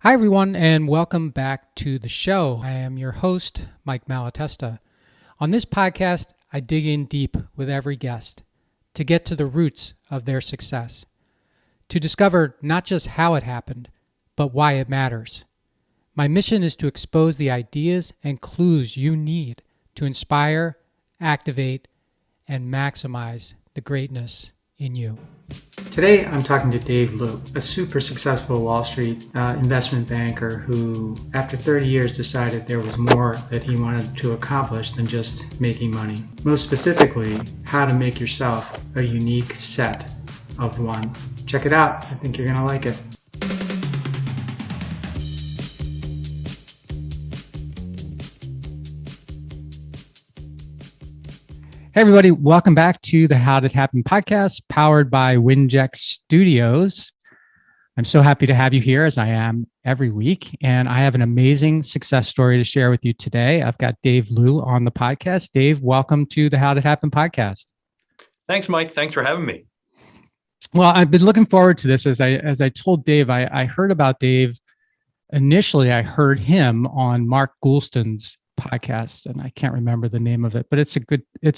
Hi, everyone, and welcome back to the show. I am your host, Mike Malatesta. On this podcast, I dig in deep with every guest to get to the roots of their success, to discover not just how it happened, but why it matters. My mission is to expose the ideas and clues you need to inspire, activate, and maximize the greatness in you. Today, I'm talking to 𝙇𝙚𝙖𝙧𝙣, a super successful Wall Street investment banker who, after 30 years, decided there was more that he wanted to accomplish than just making money. Most specifically, how to make yourself a unique set of one. Check it out. I think you're going to like it. Hey, everybody. Welcome back to the How Did It Happen podcast, powered by Winject Studios. I'm so happy to have you here, as I am every week. And I have an amazing success story to share with you today. I've got 𝙇𝙚𝙖𝙧𝙣 on the podcast. Dave, welcome to the How Did It Happen podcast. Thanks, Mike. Thanks for having me. Well, I've been looking forward to this. As I told Dave, I heard about Dave. Initially, I heard him on Mark Goulston's podcast, and I can't remember the name of it, but it's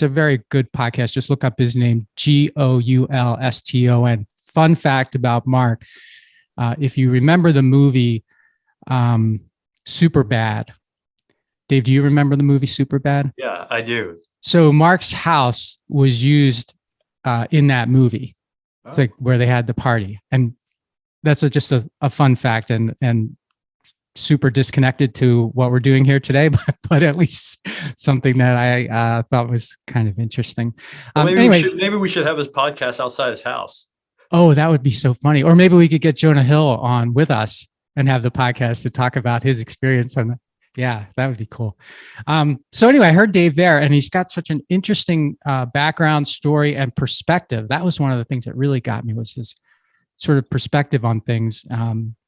a very good podcast. Just look up his name, Goulston. Fun fact about Mark, if you remember the movie Superbad. Dave, do you remember the movie Superbad? Yeah, I do. So Mark's house was used in that movie, like where they had the party, and that's just a fun fact and super disconnected to what we're doing here today, but at least something that I thought was kind of interesting. Maybe we should have his podcast outside his house. Oh, that would be so funny. Or maybe we could get Jonah Hill on with us and have the podcast to talk about his experience. And yeah, that would be cool. So anyway, I heard Dave there, and he's got such an interesting background, story, and perspective. That was one of the things that really got me, was his sort of perspective on things.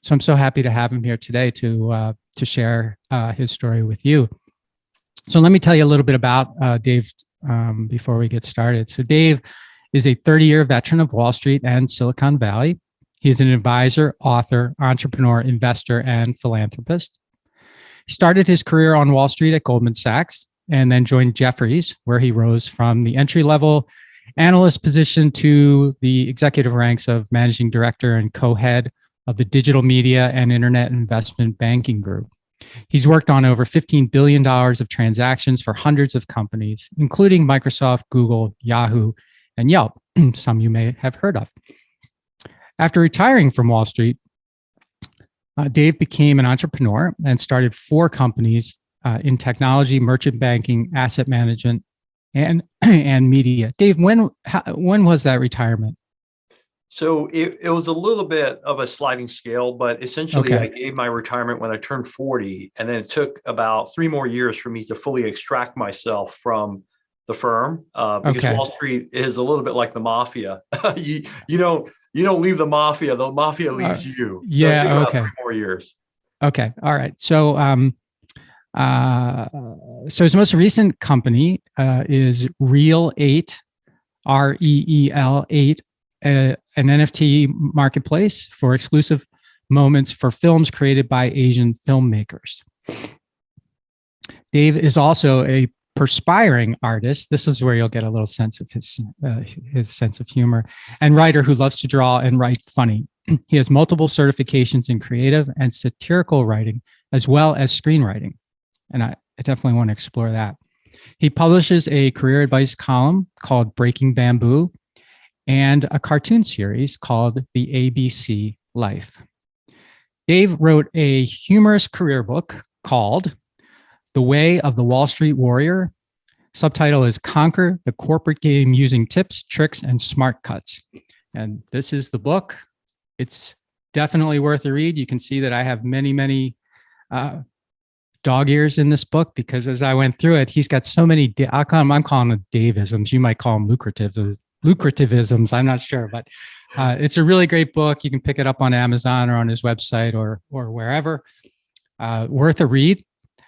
So I'm so happy to have him here today to share his story with you. So let me tell you a little bit about Dave before we get started. So Dave is a 30-year veteran of Wall Street and Silicon Valley. He's an advisor, author, entrepreneur, investor, and philanthropist. He started his career on Wall Street at Goldman Sachs and then joined Jefferies, where he rose from the entry-level analyst position to the executive ranks of managing director and co-head of the digital media and internet investment banking group. He's worked on over $15 billion of transactions for hundreds of companies, including Microsoft, Google, Yahoo, and Yelp, some you may have heard of. After retiring from Wall Street, Dave became an entrepreneur and started 4 companies in technology, merchant banking, asset management, and media. Dave, when was that retirement? So it was a little bit of a sliding scale, but essentially I gave my retirement when I turned 40, and then it took about 3 more years for me to fully extract myself from the firm, because Wall Street is a little bit like the mafia. you don't leave the mafia leaves you. So it took about 3 more years. Okay, all right. So so his most recent company is Reel8, REEL8, an NFT marketplace for exclusive moments for films created by Asian filmmakers. Dave is also a perspiring artist. This is where you'll get a little sense of his sense of humor, and writer who loves to draw and write funny. He has multiple certifications in creative and satirical writing, as well as screenwriting. And I definitely want to explore that. He publishes a career advice column called Breaking Bamboo and a cartoon series called The ABC Life. Dave wrote a humorous career book called The Way of the Wall Street Warrior. Subtitle is Conquer the Corporate Game Using Tips, Tricks, and Smart Cuts. And this is the book. It's definitely worth a read. You can see that I have many dog ears in this book, because as I went through it, he's got so many, I'm calling them Daveisms. You might call them lucrativisms. I'm not sure, but it's a really great book. You can pick it up on Amazon or on his website or wherever. Worth a read.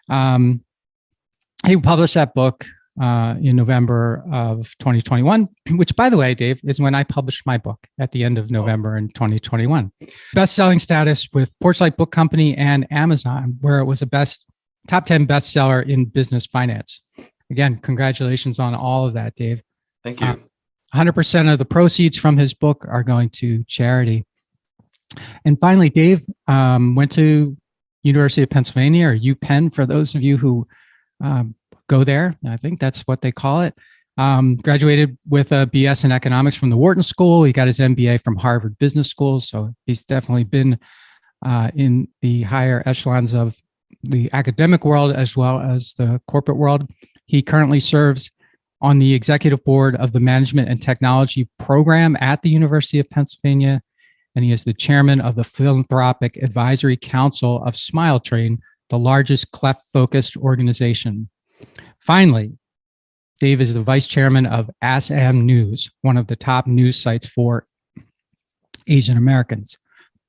He published that book in November of 2021, which, by the way, Dave, is when I published my book at the end of November in 2021. Best-selling status with Porchlight Book Company and Amazon, where it was a top 10 bestseller in business finance. Again, congratulations on all of that, Dave. Thank you. 100% of the proceeds from his book are going to charity. And finally, Dave went to University of Pennsylvania, or UPenn, for those of you who go there. I think that's what they call it. Graduated with a BS in economics from the Wharton School. He got his MBA from Harvard Business School. So he's definitely been in the higher echelons of the academic world as well as the corporate world. He currently serves on the executive board of the Management and Technology program at the University of Pennsylvania. And he is the chairman of the Philanthropic Advisory Council of Smile Train, the largest cleft-focused organization. Finally, Dave is the vice chairman of ASAM News, one of the top news sites for Asian Americans.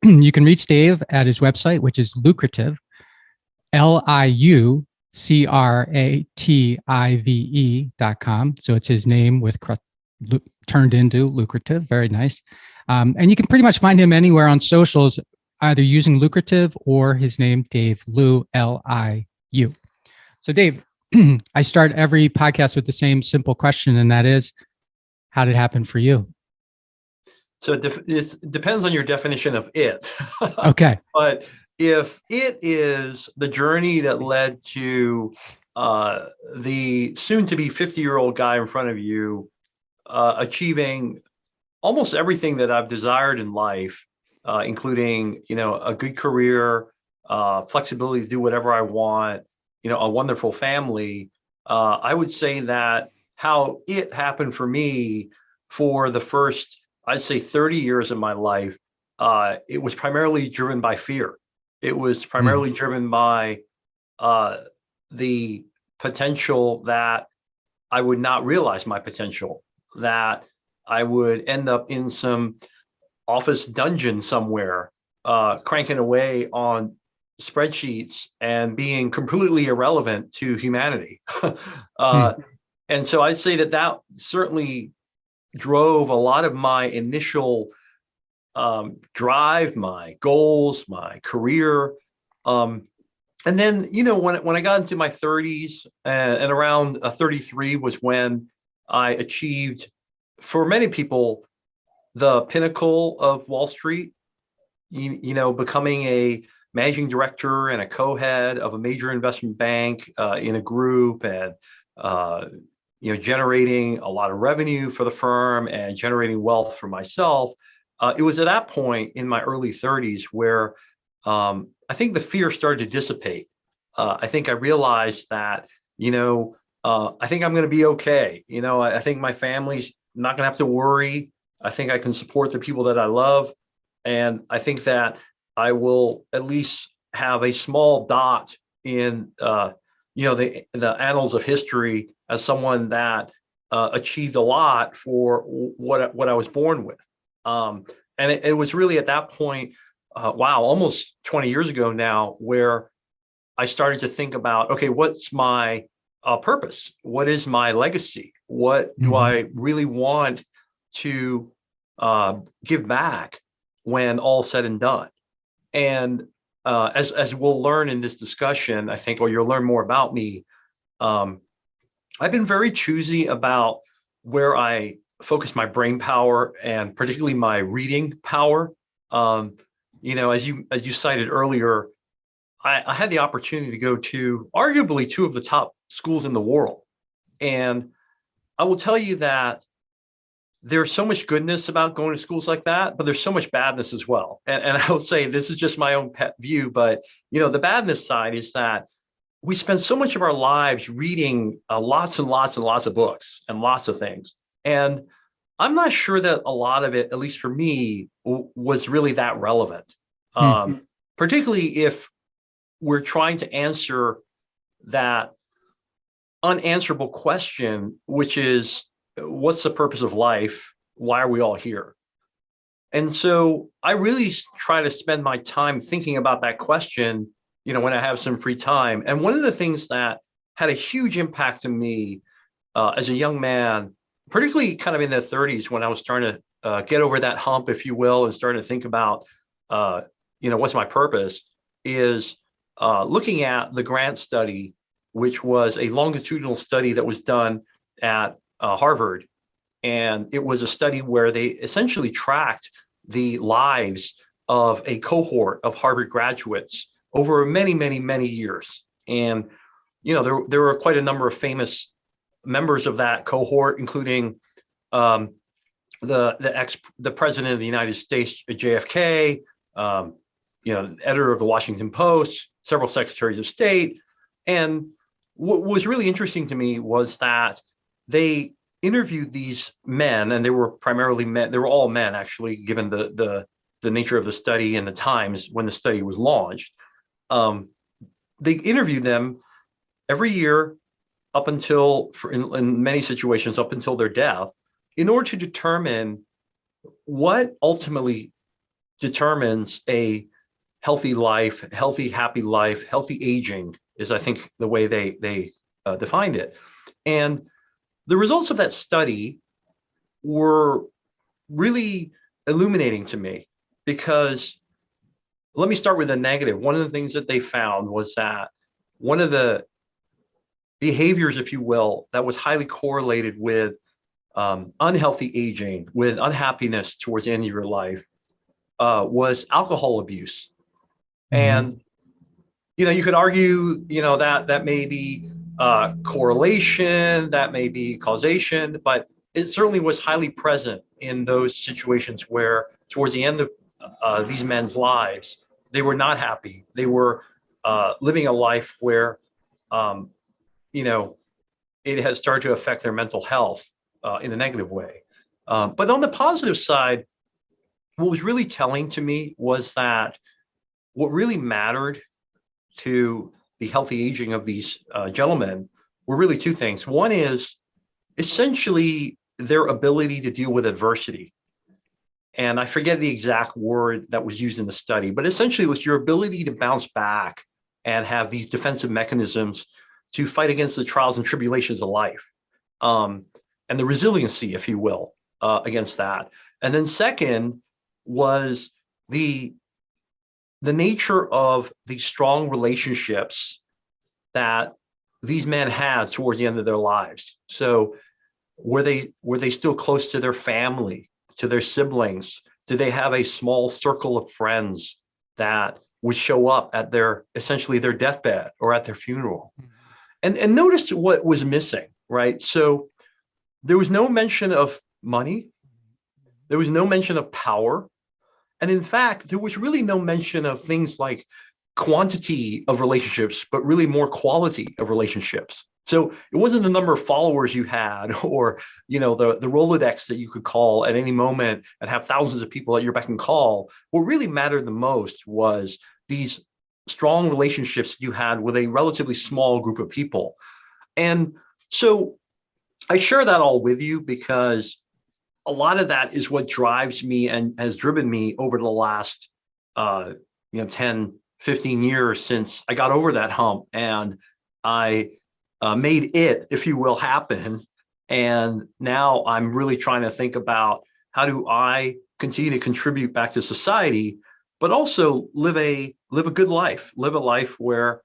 You can reach Dave at his website, which is Lucrative, LIUCRATIVE.com. So it's his name with turned into Lucrative. Very nice. And you can pretty much find him anywhere on socials, either using Lucrative or his name, Dave Liu, L-I-U. So Dave, I start every podcast with the same simple question, and that is, how did it happen for you? So it depends on your definition of it. Okay. But if it is the journey that led to the soon-to-be 50-year-old guy in front of you achieving almost everything that I've desired in life, including, a good career, flexibility to do whatever I want, a wonderful family, I would say that how it happened for me for the first, I'd say 30 years of my life, it was primarily driven by fear. It was primarily driven by the potential that I would not realize my potential, that I would end up in some office dungeon somewhere, cranking away on spreadsheets and being completely irrelevant to humanity. And so I'd say that certainly drove a lot of my initial drive, my goals, my career. And then, when I got into my 30s and around 33 was when I achieved, for many people, the pinnacle of Wall Street, becoming a managing director and a co-head of a major investment bank in a group, and generating a lot of revenue for the firm and generating wealth for myself. It was at that point in my early 30s where I think the fear started to dissipate. I think I realized that, I think I'm going to be okay. I think my family's not going to have to worry. I think I can support the people that I love. And I think that I will at least have a small dot in, the annals of history as someone that achieved a lot for what I was born with. And it was really at that point, almost 20 years ago now, where I started to think about, okay, what's my purpose? What is my legacy? What do I really want to give back when all's said and done? And as we'll learn in this discussion, I think, or you'll learn more about me, I've been very choosy about where I focus my brain power, and particularly my reading power. As you cited earlier, I had the opportunity to go to arguably two of the top schools in the world. And I will tell you that there's so much goodness about going to schools like that, but there's so much badness as well. And I will say, this is just my own pet view, but the badness side is that we spend so much of our lives reading lots and lots and lots of books and lots of things. And I'm not sure that a lot of it, at least for me, was really that relevant, particularly if we're trying to answer that unanswerable question, which is, what's the purpose of life? Why are we all here? And so I really try to spend my time thinking about that question, when I have some free time. And one of the things that had a huge impact on me as a young man, particularly kind of in the 30s, when I was starting to get over that hump, if you will, and starting to think about, what's my purpose, is looking at the Grant study, which was a longitudinal study that was done at Harvard. And it was a study where they essentially tracked the lives of a cohort of Harvard graduates over many, many, many years. And, there were quite a number of famous members of that cohort, including the president of the United States, JFK, editor of the Washington Post, several secretaries of state. And what was really interesting to me was that they interviewed these men, and they were primarily men. They were all men, actually, given the nature of the study and the times when the study was launched. They interviewed them every year up until, in many situations, up until their death, in order to determine what ultimately determines a healthy life, healthy, happy life, healthy aging, is, I think, the way they defined it. And the results of that study were really illuminating to me, because let me start with the negative. One of the things that they found was that one of the behaviors, if you will, that was highly correlated with unhealthy aging, with unhappiness towards the end of your life, was alcohol abuse. And, you could argue, that may be correlation, that may be causation, but it certainly was highly present in those situations where towards the end of these men's lives, they were not happy. They were living a life where, it has started to affect their mental health in a negative way. But on the positive side, what was really telling to me was that what really mattered to the healthy aging of these gentlemen were really two things. One is essentially their ability to deal with adversity. And I forget the exact word that was used in the study, but essentially it was your ability to bounce back and have these defensive mechanisms to fight against the trials and tribulations of life, and the resiliency, if you will, against that. And then second was the nature of the strong relationships that these men had towards the end of their lives. So were they still close to their family, to their siblings? Did they have a small circle of friends that would show up at essentially their deathbed or at their funeral? And notice what was missing, right? So there was no mention of money. There was no mention of power. And in fact, there was really no mention of things like quantity of relationships, but really more quality of relationships. So it wasn't the number of followers you had, or the Rolodex that you could call at any moment and have thousands of people at your beck and call. What really mattered the most was these strong relationships you had with a relatively small group of people. And so I share that all with you because a lot of that is what drives me and has driven me over the last 10, 15 years since I got over that hump and I made it, if you will, happen. And now I'm really trying to think about how do I continue to contribute back to society, but also live a good life, live a life where,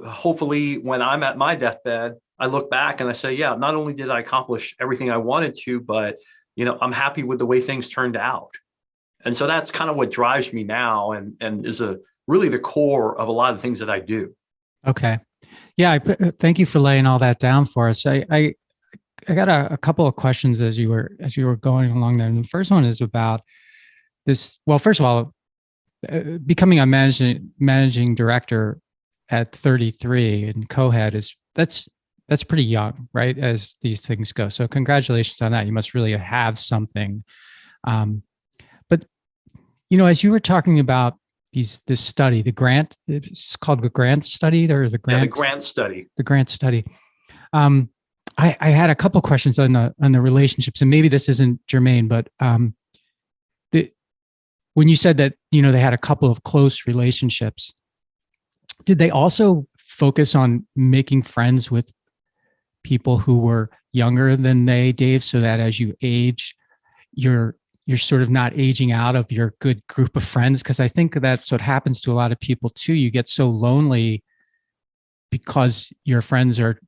hopefully when I'm at my deathbed, I look back and I say, yeah, not only did I accomplish everything I wanted to, but, I'm happy with the way things turned out. And so that's kind of what drives me now and is really the core of a lot of things that I do. Okay. Yeah. Thank you for laying all that down for us. I got a couple of questions as you were going along there. And the first one is about this. Well, first of all, becoming a managing director at 33 and co-head that's pretty young, right? As these things go. So congratulations on that. You must really have something. But, as you were talking about this study, it's called the Grant study or the Grant? Yeah, the Grant study. The Grant study. I had a couple questions on the relationships, and maybe this isn't germane, but when you said that, they had a couple of close relationships, did they also focus on making friends with people who were younger than they, Dave, so that as you age, you're sort of not aging out of your good group of friends? Because I think that's what happens to a lot of people too. You get so lonely because your friends are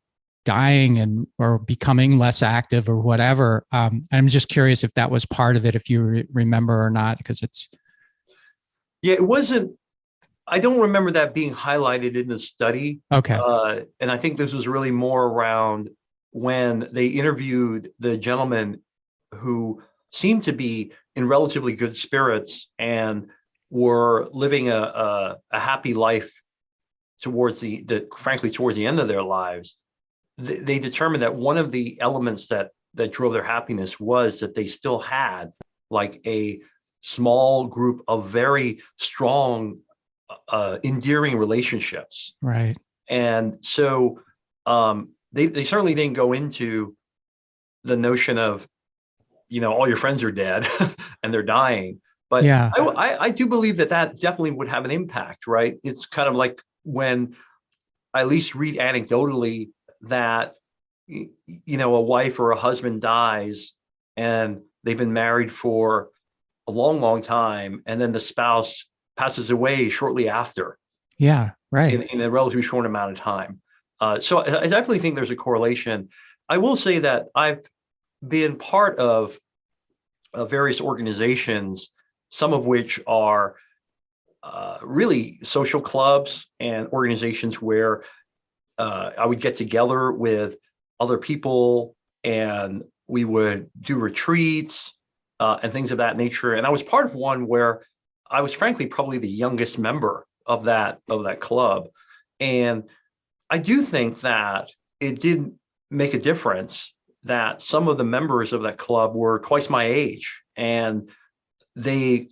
dying and or becoming less active or whatever. I'm just curious if that was part of it, if you remember or not, because it's. Yeah, it wasn't. I don't remember that being highlighted in the study. Okay. And I think this was really more around when they interviewed the gentleman who seemed to be in relatively good spirits and were living a happy life towards frankly, towards the end of their lives. They determined that one of the elements that drove their happiness was that they still had like a small group of very strong, endearing relationships. Right. And so they certainly didn't go into the notion of, all your friends are dead and they're dying. But yeah, I do believe that definitely would have an impact, right? It's kind of like when I at least read anecdotally that, a wife or a husband dies and they've been married for a long, long time, and then the spouse passes away shortly after. Yeah, right. In a relatively short amount of time. So I definitely think there's a correlation. I will say that I've been part of various organizations, some of which are really social clubs and organizations where I would get together with other people and we would do retreats and things of that nature. And I was part of one where I was frankly probably the youngest member of that club. And I do think that it did make a difference that some of the members of that club were twice my age and they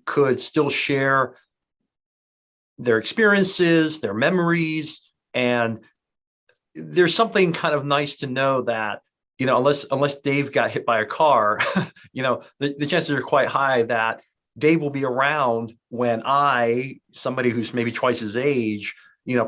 could still share their experiences, their memories. And there's something kind of nice to know that, unless Dave got hit by a car, the chances are quite high that Dave will be around when somebody who's maybe twice his age,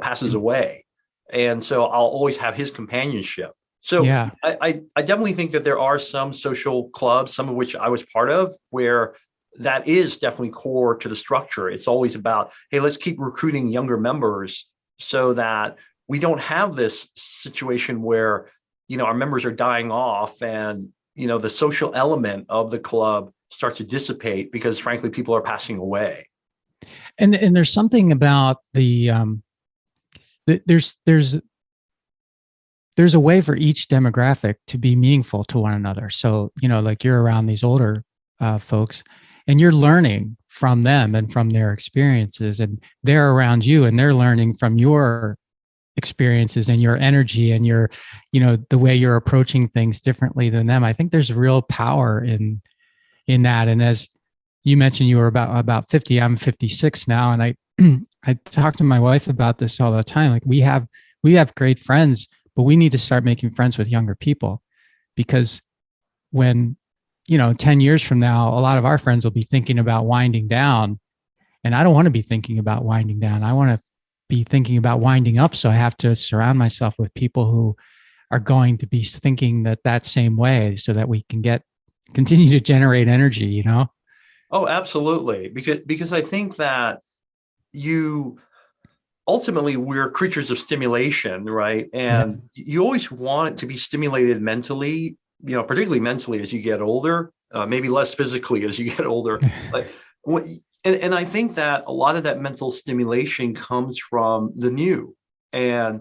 passes away. And so I'll always have his companionship. So yeah. I definitely think that there are some social clubs, some of which I was part of, where that is definitely core to the structure. It's always about, hey, let's keep recruiting younger members so that we don't have this situation where, our members are dying off and, the social element of the club starts to dissipate because frankly, people are passing away. And there's something about there's a way for each demographic to be meaningful to one another. So, like you're around these older folks and you're learning from them and from their experiences, and they're around you and they're learning from your experiences and your energy and your, the way you're approaching things differently than them. I think there's real power in that. And as you mentioned, you were about 50, I'm 56 now. And I talk to my wife about this all the time. Like we have great friends, but we need to start making friends with younger people, because when, 10 years from now, a lot of our friends will be thinking about winding down, and I don't want to be thinking about winding down. I want to be thinking about winding up. So I have to surround myself with people who are going to be thinking that same way so that we can continue to generate energy, Oh, absolutely. Because I think that ultimately we're creatures of stimulation, right? And you always want to be stimulated mentally, particularly mentally as you get older, maybe less physically as you get older. But and I think that a lot of that mental stimulation comes from the new and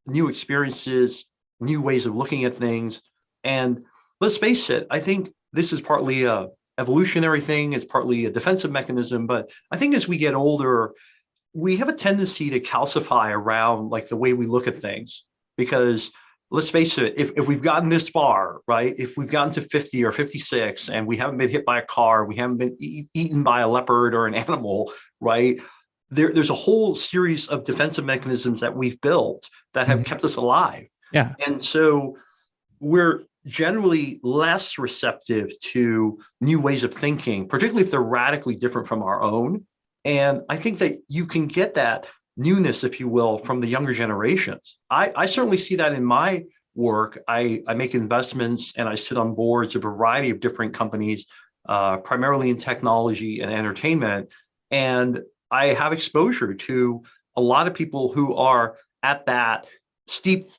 new experiences, new ways of looking at things. And let's face it, I think this is partly a evolutionary thing. It's partly a defensive mechanism. But I think as we get older, we have a tendency to calcify around like the way we look at things, because let's face it, if we've gotten this far, right, if we've gotten to 50 or 56 and we haven't been hit by a car, we haven't been eaten by a leopard or an animal, right, there's a whole series of defensive mechanisms that we've built that have kept us alive. Yeah. And so we're generally less receptive to new ways of thinking, particularly if they're radically different from our own. And I think that you can get that newness, if you will, from the younger generations. I certainly see that in my work. I make investments and I sit on boards of a variety of different companies, primarily in technology and entertainment. And I have exposure to a lot of people who are at that steep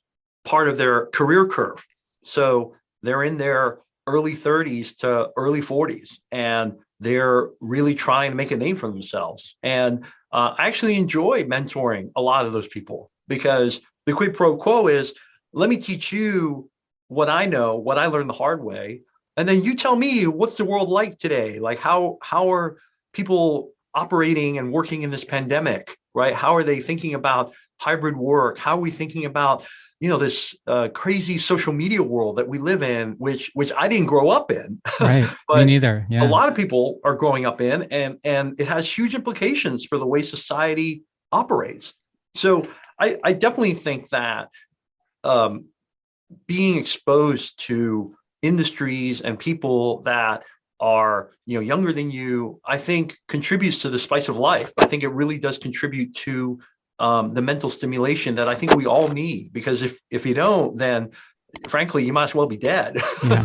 part of their career curve. So they're in their early 30s to early 40s, and they're really trying to make a name for themselves. And I actually enjoy mentoring a lot of those people, because the quid pro quo is, let me teach you what I know, what I learned the hard way. And then you tell me, what's the world like today? Like how are people operating and working in this pandemic, right? How are they thinking about hybrid work? How are we thinking about, this crazy social media world that we live in, which I didn't grow up in. Right. But Me neither. Yeah. a lot of people are growing up in, and it has huge implications for the way society operates. So I definitely think that being exposed to industries and people that are younger than you, I think contributes to the spice of life. I think it really does contribute to the mental stimulation that I think we all need, because if you don't, then frankly, you might as well be dead. Yeah.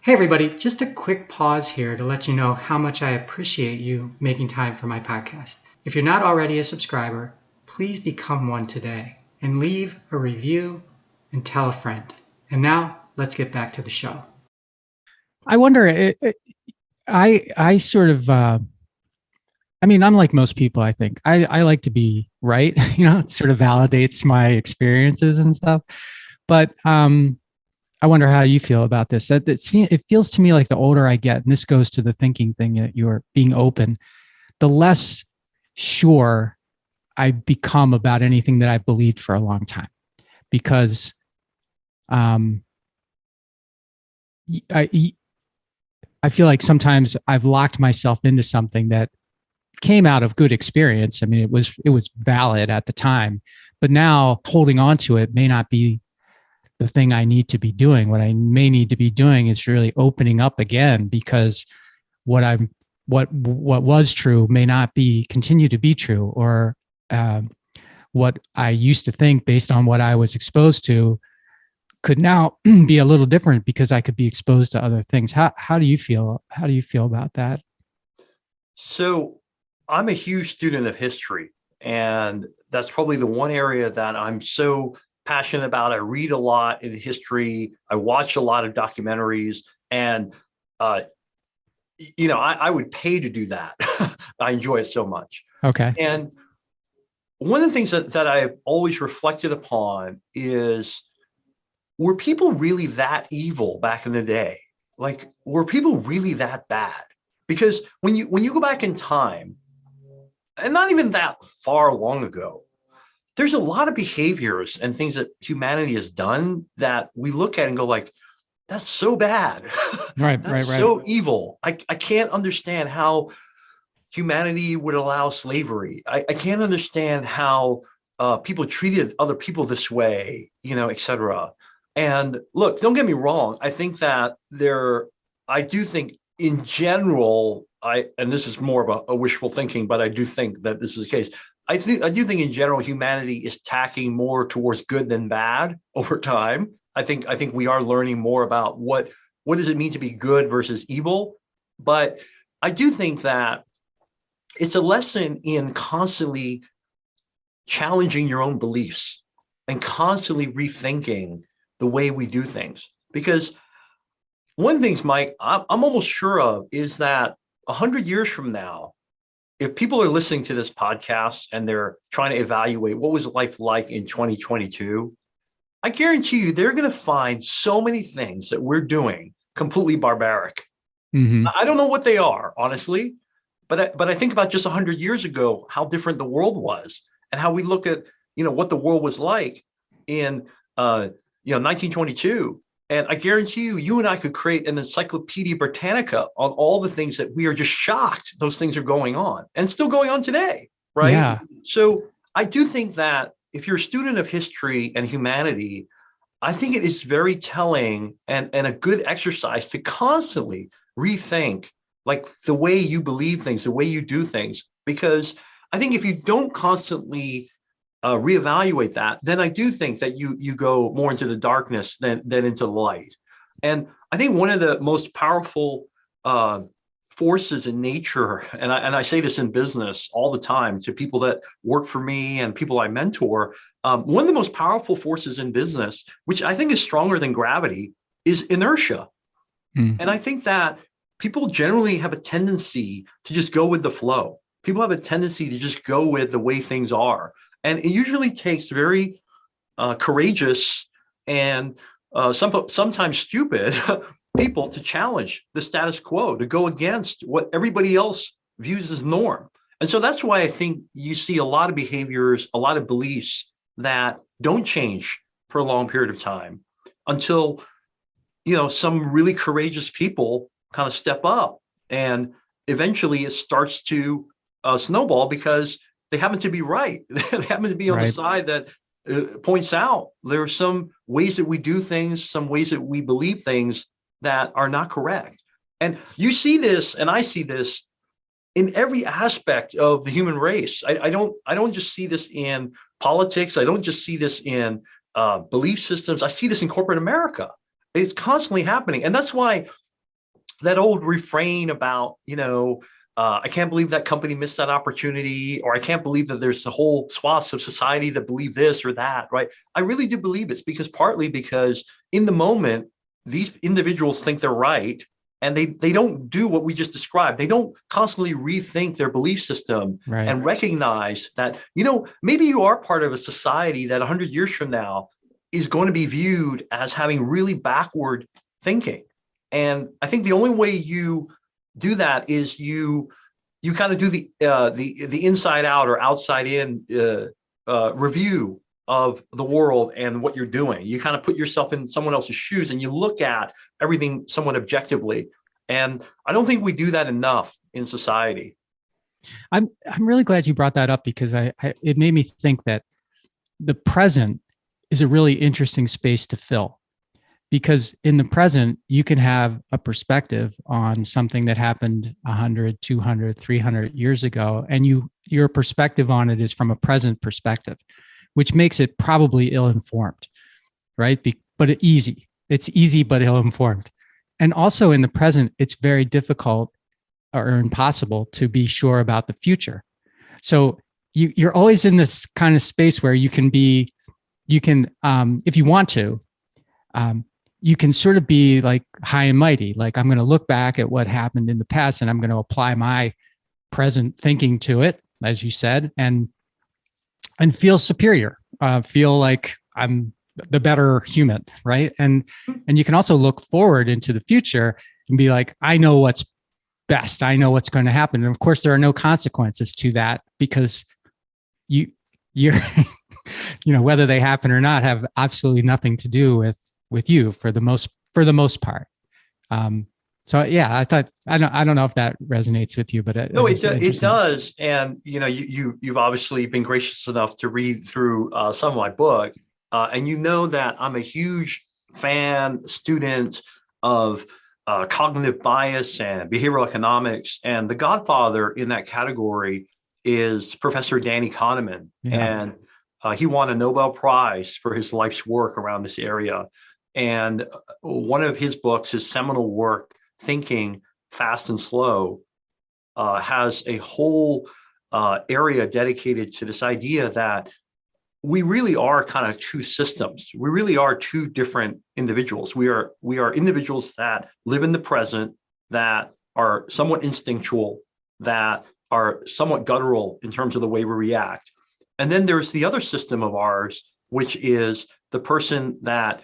Hey everybody, just a quick pause here to let you know how much I appreciate you making time for my podcast. If you're not already a subscriber, please become one today and leave a review and tell a friend. And now let's get back to the show. I wonder, I sort of, unlike most people, I think I like to be right. It sort of validates my experiences and stuff. But I wonder how you feel about this. It feels to me like the older I get, and this goes to the thinking thing, that you're being open, the less sure I become about anything that I've believed for a long time, because I feel like sometimes I've locked myself into something that came out of good experience. I mean, it was valid at the time, but now holding on to it may not be the thing I need to be doing. What I may need to be doing is really opening up again, because what was true may not continue to be true, or what I used to think based on what I was exposed to could now be a little different because I could be exposed to other things. How do you feel? How do you feel about that? So I'm a huge student of history, and that's probably the one area that I'm so passionate about. I read a lot in history. I watch a lot of documentaries, and I would pay to do that. I enjoy it so much. Okay. And one of the things that I've always reflected upon is, were people really that evil back in the day? Like, were people really that bad? Because when you go back in time, and not even that far long ago, there's a lot of behaviors and things that humanity has done that we look at and go like, that's so bad. Right, That's so evil. I can't understand how humanity would allow slavery. I can't understand how people treated other people this way, et cetera. And look, don't get me wrong. I think that I do think in general, and this is more of a wishful thinking, but I do think that this is the case. I do think in general, humanity is tacking more towards good than bad over time. I think we are learning more about what does it mean to be good versus evil. But I do think that it's a lesson in constantly challenging your own beliefs and constantly rethinking the way we do things. Because one of the things, Mike, I'm almost sure of is that 100 years from now, if people are listening to this podcast and they're trying to evaluate what was life like in 2022, I guarantee you they're going to find so many things that we're doing completely barbaric. Mm-hmm. I don't know what they are, honestly, but I think about just 100 years ago, how different the world was and how we look at, what the world was like in 1922. And I guarantee you and I could create an Encyclopedia Britannica on all the things that we are just shocked those things are going on and still going on today, right? Yeah. So I do think that if you're a student of history and humanity, I think it is very telling and a good exercise to constantly rethink like the way you believe things, the way you do things. Because I think if you don't constantly reevaluate that, then I do think that you go more into the darkness than into the light. And I think one of the most powerful forces in nature, and I say this in business all the time to people that work for me and people I mentor, one of the most powerful forces in business, which I think is stronger than gravity, is inertia. And I think that people generally have a tendency to just go with the flow. People have a tendency to just go with the way things are. And it usually takes very courageous and sometimes stupid people to challenge the status quo, to go against what everybody else views as norm. And so that's why I think you see a lot of behaviors, a lot of beliefs that don't change for a long period of time until, some really courageous people kind of step up, and eventually it starts to snowball because they happen to be right. They happen to be on the side that points out there are some ways that we do things, some ways that we believe things that are not correct. And you see this, and I see this in every aspect of the human race. I don't just see this in politics. I don't just see this in belief systems. I see this in corporate America. It's constantly happening. And that's why that old refrain about, I can't believe that company missed that opportunity, or I can't believe that there's a whole swaths of society that believe this or that, right? I really do believe it's partly because in the moment, these individuals think they're right, and they don't do what we just described. They don't constantly rethink their belief system and recognize that, maybe you are part of a society that 100 years from now is going to be viewed as having really backward thinking. And I think the only way you do that is you kind of do the inside out or outside in review of the world and what you're doing. You kind of put yourself in someone else's shoes and you look at everything somewhat objectively. And I don't think we do that enough in society. I'm really glad you brought that up, because it made me think that the present is a really interesting space to fill. Because in the present, you can have a perspective on something that happened 100, 200, 300 years ago, and your perspective on it is from a present perspective, which makes it probably ill-informed, right? But easy. It's easy, but ill-informed. And also in the present, it's very difficult or impossible to be sure about the future. So you're always in this kind of space where you can, if you want to, you can sort of be like high and mighty. Like, I'm going to look back at what happened in the past and I'm going to apply my present thinking to it, as you said, and feel superior, feel like I'm the better human, right? And you can also look forward into the future and be like, I know what's best. I know what's going to happen. And of course, there are no consequences to that, because you're, whether they happen or not have absolutely nothing to do with you for the most part. So yeah, I don't know if that resonates with you, but it does. And you've obviously been gracious enough to read through some of my book, and that I'm a huge student of cognitive bias and behavioral economics, and the godfather in that category is Professor Danny Kahneman, and he won a Nobel Prize for his life's work around this area. And one of his books, his seminal work, Thinking Fast and Slow, has a whole area dedicated to this idea that we really are kind of two systems. We really are two different individuals. We are individuals that live in the present, that are somewhat instinctual, that are somewhat guttural in terms of the way we react. And then there's the other system of ours, which is the person that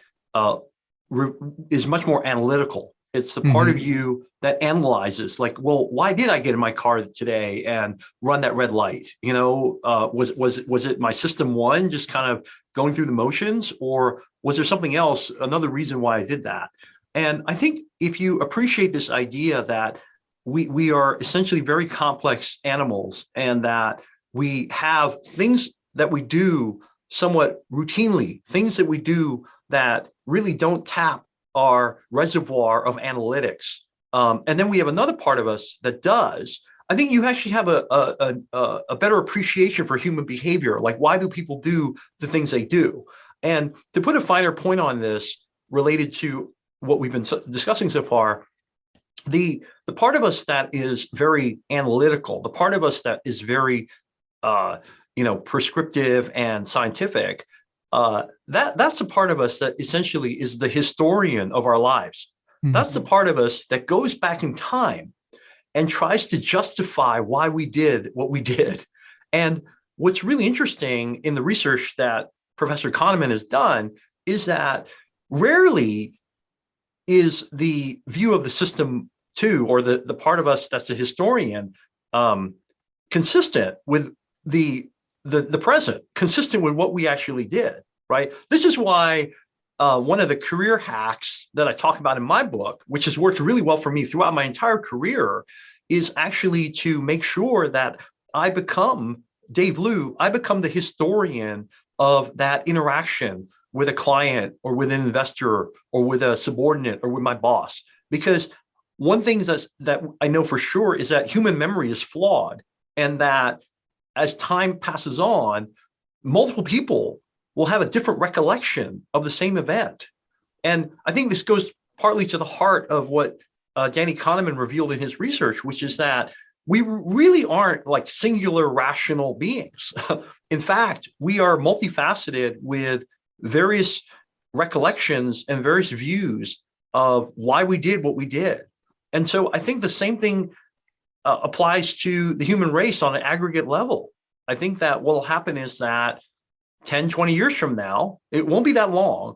is much more analytical. It's the part of you that analyzes, like, well, why did I get in my car today and run that red light? Was it my system one just kind of going through the motions, or was there something else, another reason why I did that? And I think if you appreciate this idea that we are essentially very complex animals, and that we have things that we do somewhat routinely, things that we do that really don't tap our reservoir of analytics. And then we have another part of us that does. I think you actually have a better appreciation for human behavior. Like, why do people do the things they do? And to put a finer point on this, related to what we've been discussing so far, the part of us that is very analytical, the part of us that is very prescriptive and scientific, that's the part of us that essentially is the historian of our lives. Mm-hmm. That's the part of us that goes back in time and tries to justify why we did what we did. And what's really interesting in the research that Professor Kahneman has done is that rarely is the view of the system too, or the part of us that's a historian, consistent with the present, consistent with what we actually did, right? This is why one of the career hacks that I talk about in my book, which has worked really well for me throughout my entire career, is actually to make sure that I become 𝙇𝙚𝙖𝙧𝙗, I become the historian of that interaction with a client or with an investor or with a subordinate or with my boss. Because one thing that I know for sure is that human memory is flawed, and that as time passes on, multiple people will have a different recollection of the same event. And I think this goes partly to the heart of what Danny Kahneman revealed in his research, which is that we really aren't like singular rational beings. In fact, we are multifaceted with various recollections and various views of why we did what we did. And so I think the same thing applies to the human race on an aggregate level. I think that what will happen is that 10, 20 years from now, it won't be that long,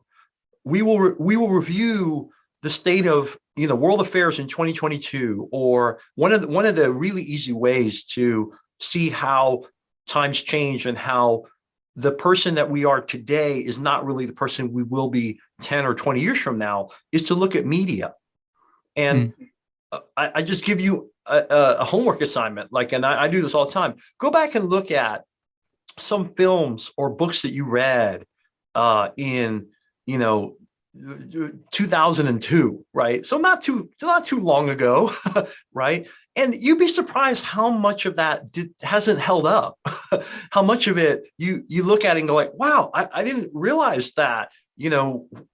we will review the state of world affairs in 2022, or one of the really easy ways to see how times change and how the person that we are today is not really the person we will be 10 or 20 years from now, is to look at media. And I just give you a homework assignment, and I do this all the time. Go back and look at some films or books that you read in 2002, right? So not too long ago, right? And you'd be surprised how much of that hasn't held up. How much of it you look at it and go like, wow, I didn't realize that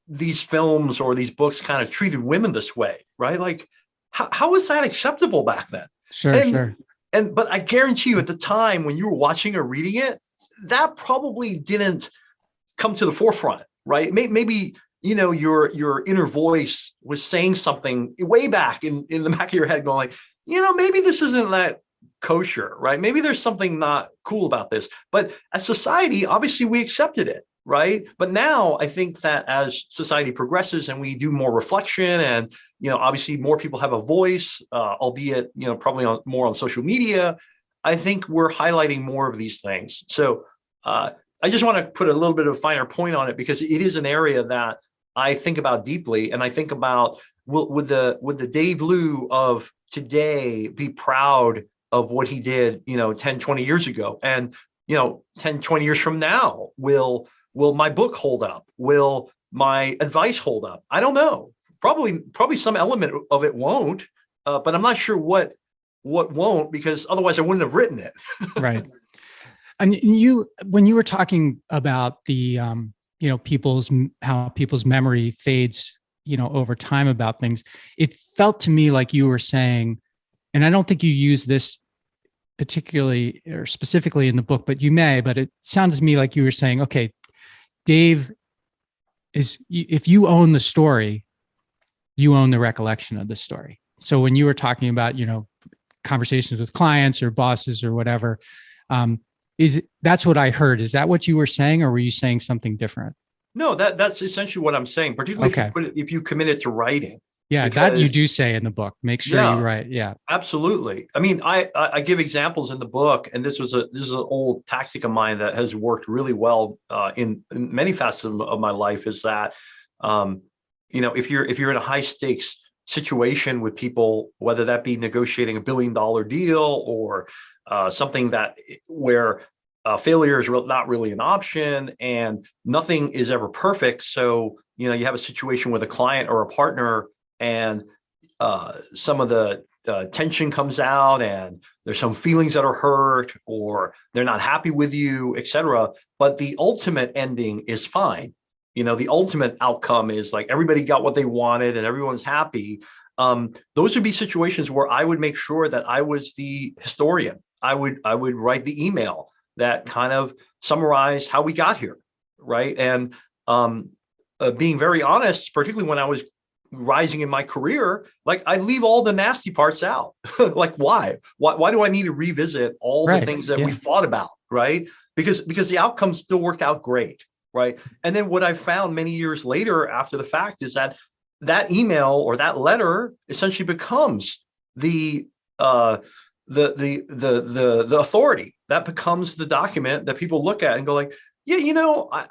these films or these books kind of treated women this way, right? Like, how was that acceptable back then? Sure. But I guarantee you, at the time when you were watching or reading it, that probably didn't come to the forefront, right? Maybe your inner voice was saying something way back in the back of your head, going like, maybe this isn't that kosher, right? Maybe there's something not cool about this. But as society, obviously we accepted it, right? But now I think that as society progresses and we do more reflection, and obviously more people have a voice, albeit probably more on social media, I think we're highlighting more of these things. So I just want to put a little bit of a finer point on it, because it is an area that I think about deeply, and I think about, would the 𝙇𝙚𝙖𝙧𝙗 of today be proud of what he did 10, 20 years ago? And 10, 20 years from now, will my book hold up? Will my advice hold up? I don't know. Probably some element of it won't, but I'm not sure what won't, because otherwise I wouldn't have written it. Right. And when you were talking about the how people's memory fades over time about things, it felt to me like you were saying, and I don't think you use this particularly or specifically in the book, but you may, but it sounded to me like you were saying, okay, Dave if you own the story, you own the recollection of the story. So when you were talking about, conversations with clients or bosses or whatever, that's what I heard. Is that what you were saying, or were you saying something different? No, that's essentially what I'm saying, particularly if you commit it to writing. Yeah, that you do say in the book. Make sure you write. Yeah, absolutely. I mean, I give examples in the book, and this is an old tactic of mine that has worked really well in many facets of my life. Is that if you're in a high stakes situation with people, whether that be negotiating $1 billion deal or something where failure is not really an option and nothing is ever perfect. So you have a situation with a client or a partner, and some of the tension comes out and there's some feelings that are hurt or they're not happy with you, etc. But the ultimate ending is fine. The ultimate outcome is like everybody got what they wanted and everyone's happy. Those would be situations where I would make sure that I was the historian. I would write the email that kind of summarized how we got here, right? And being very honest, particularly when I was rising in my career, like I leave all the nasty parts out. Like why do I need to revisit all the things that we fought about, right? Because the outcomes still worked out great, right? And then what I found many years later after the fact is that email or that letter essentially becomes the authority. That becomes the document that people look at and go like, yeah,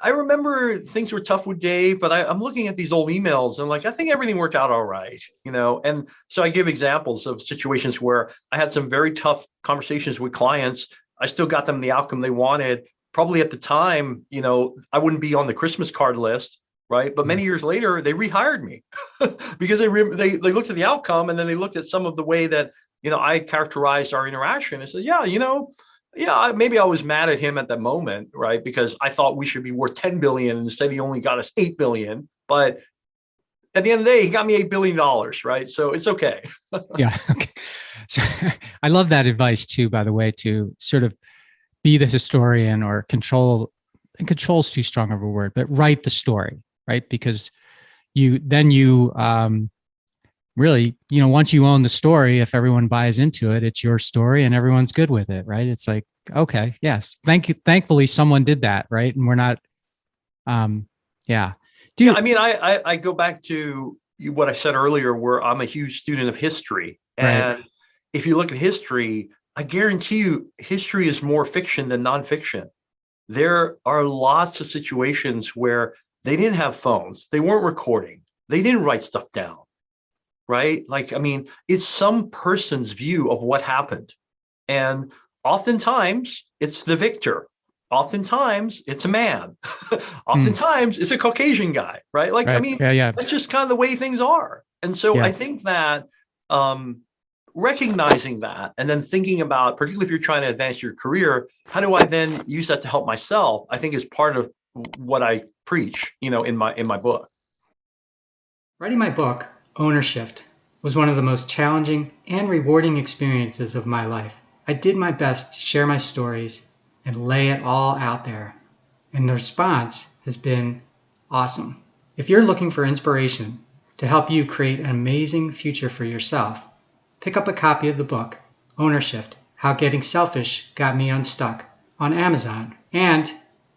I remember things were tough with Dave, but I'm looking at these old emails and like, I think everything worked out all right, And so I give examples of situations where I had some very tough conversations with clients. I still got them the outcome they wanted. Probably at the time, I wouldn't be on the Christmas card list, right? But many years later, they rehired me because they looked at the outcome and then they looked at some of the way that, I characterized our interaction and said, yeah, maybe I was mad at him at that moment, right? Because I thought we should be worth 10 billion and instead he only got us 8 billion. But at the end of the day, he got me $8 billion, right? So it's okay. Yeah. Okay. So I love that advice too, by the way, to sort of be the historian or control, and control's too strong of a word, but write the story, right? Because you really, once you own the story, if everyone buys into it, it's your story and everyone's good with it, right? It's like, okay, yes, thank you. Thankfully, someone did that, right? And we're not, yeah. I go back to what I said earlier, where I'm a huge student of history. And if you look at history, I guarantee you history is more fiction than nonfiction. There are lots of situations where they didn't have phones. They weren't recording. They didn't write stuff down. Right? Like, it's some person's view of what happened. And oftentimes it's the victor. Oftentimes it's a man. Oftentimes it's a Caucasian guy, right? Like, that's just kind of the way things are. And so I think that recognizing that and then thinking about, particularly if you're trying to advance your career, how do I then use that to help myself? I think is part of what I preach, in my book. Writing my book, Ownership, was one of the most challenging and rewarding experiences of my life. I did my best to share my stories and lay it all out there, and the response has been awesome. If you're looking for inspiration to help you create an amazing future for yourself, pick up a copy of the book, Ownership, How Getting Selfish Got Me Unstuck, on Amazon, and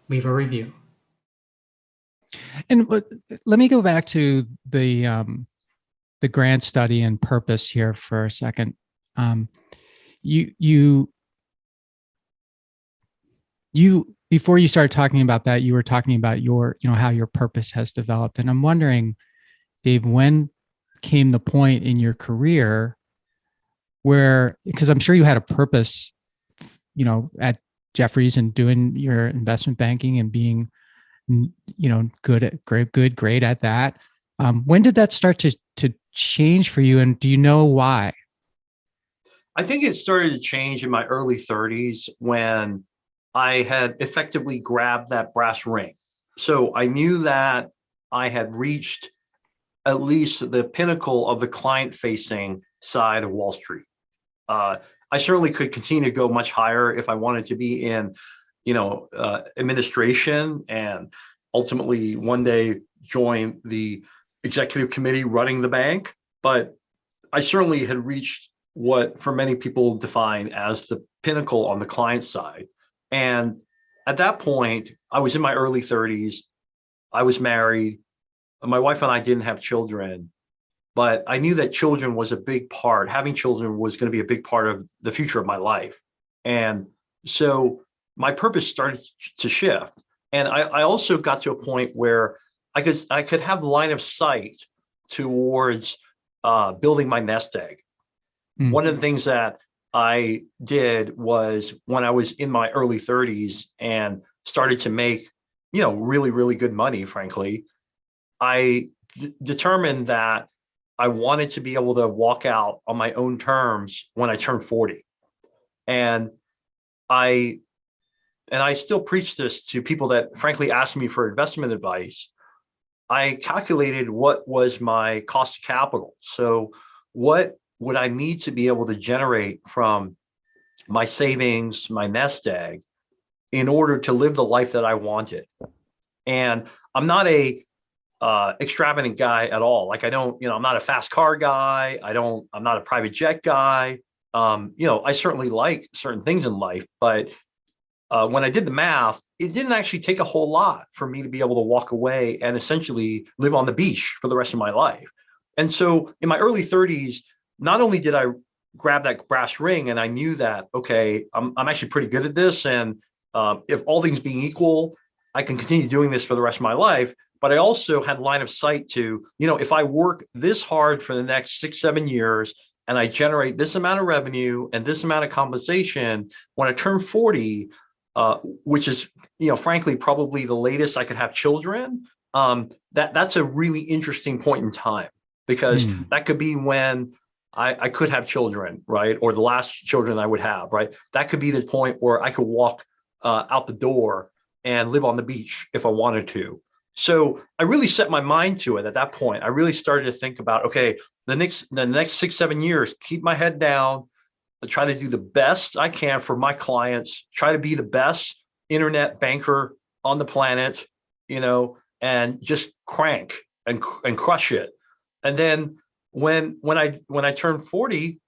leave a review. And let me go back to the grant study and purpose here for a second. You before you started talking about that, you were talking about your, how your purpose has developed. And I'm wondering, Dave, when came the point in your career where, because I'm sure you had a purpose, at Jefferies and doing your investment banking and being, great at that. When did that start to change for you? And do you know why? I think it started to change in my early 30s when I had effectively grabbed that brass ring. So I knew that I had reached at least the pinnacle of the client-facing side of Wall Street. I certainly could continue to go much higher if I wanted to be in, administration and ultimately one day join the executive committee running the bank. But I certainly had reached what for many people define as the pinnacle on the client side. And at that point, I was in my early 30s. I was married. My wife and I didn't have children, but I knew that children was a big part. Having children was going to be a big part of the future of my life. And so my purpose started to shift. And I also got to a point where I could have line of sight towards building my nest egg. One of the things that I did was when I was in my early 30s and started to make, really, really good money, frankly, I determined that I wanted to be able to walk out on my own terms when I turned 40. And I still preach this to people that frankly ask me for investment advice. I calculated what was my cost of capital. So what would I need to be able to generate from my savings, my nest egg, in order to live the life that I wanted? And I'm not a extravagant guy at all. Like, I don't, I'm not a fast car guy. I'm not a private jet guy. I certainly like certain things in life, but when I did the math, it didn't actually take a whole lot for me to be able to walk away and essentially live on the beach for the rest of my life. And so in my early 30s, not only did I grab that brass ring and I knew that, okay, I'm actually pretty good at this. And if all things being equal, I can continue doing this for the rest of my life. But I also had line of sight to, if I work this hard for the next 6-7 years and I generate this amount of revenue and this amount of compensation, when I turn 40, which is, frankly, probably the latest I could have children, that's a really interesting point in time, because that could be when I could have children, right? Or the last children I would have, right? That could be the point where I could walk out the door and live on the beach if I wanted to. So I really set my mind to it at that point. I really started to think about, okay, the next 6-7 years, keep my head down, try to do the best I can for my clients, try to be the best internet banker on the planet, and just crank and crush it. And then when I turned 40,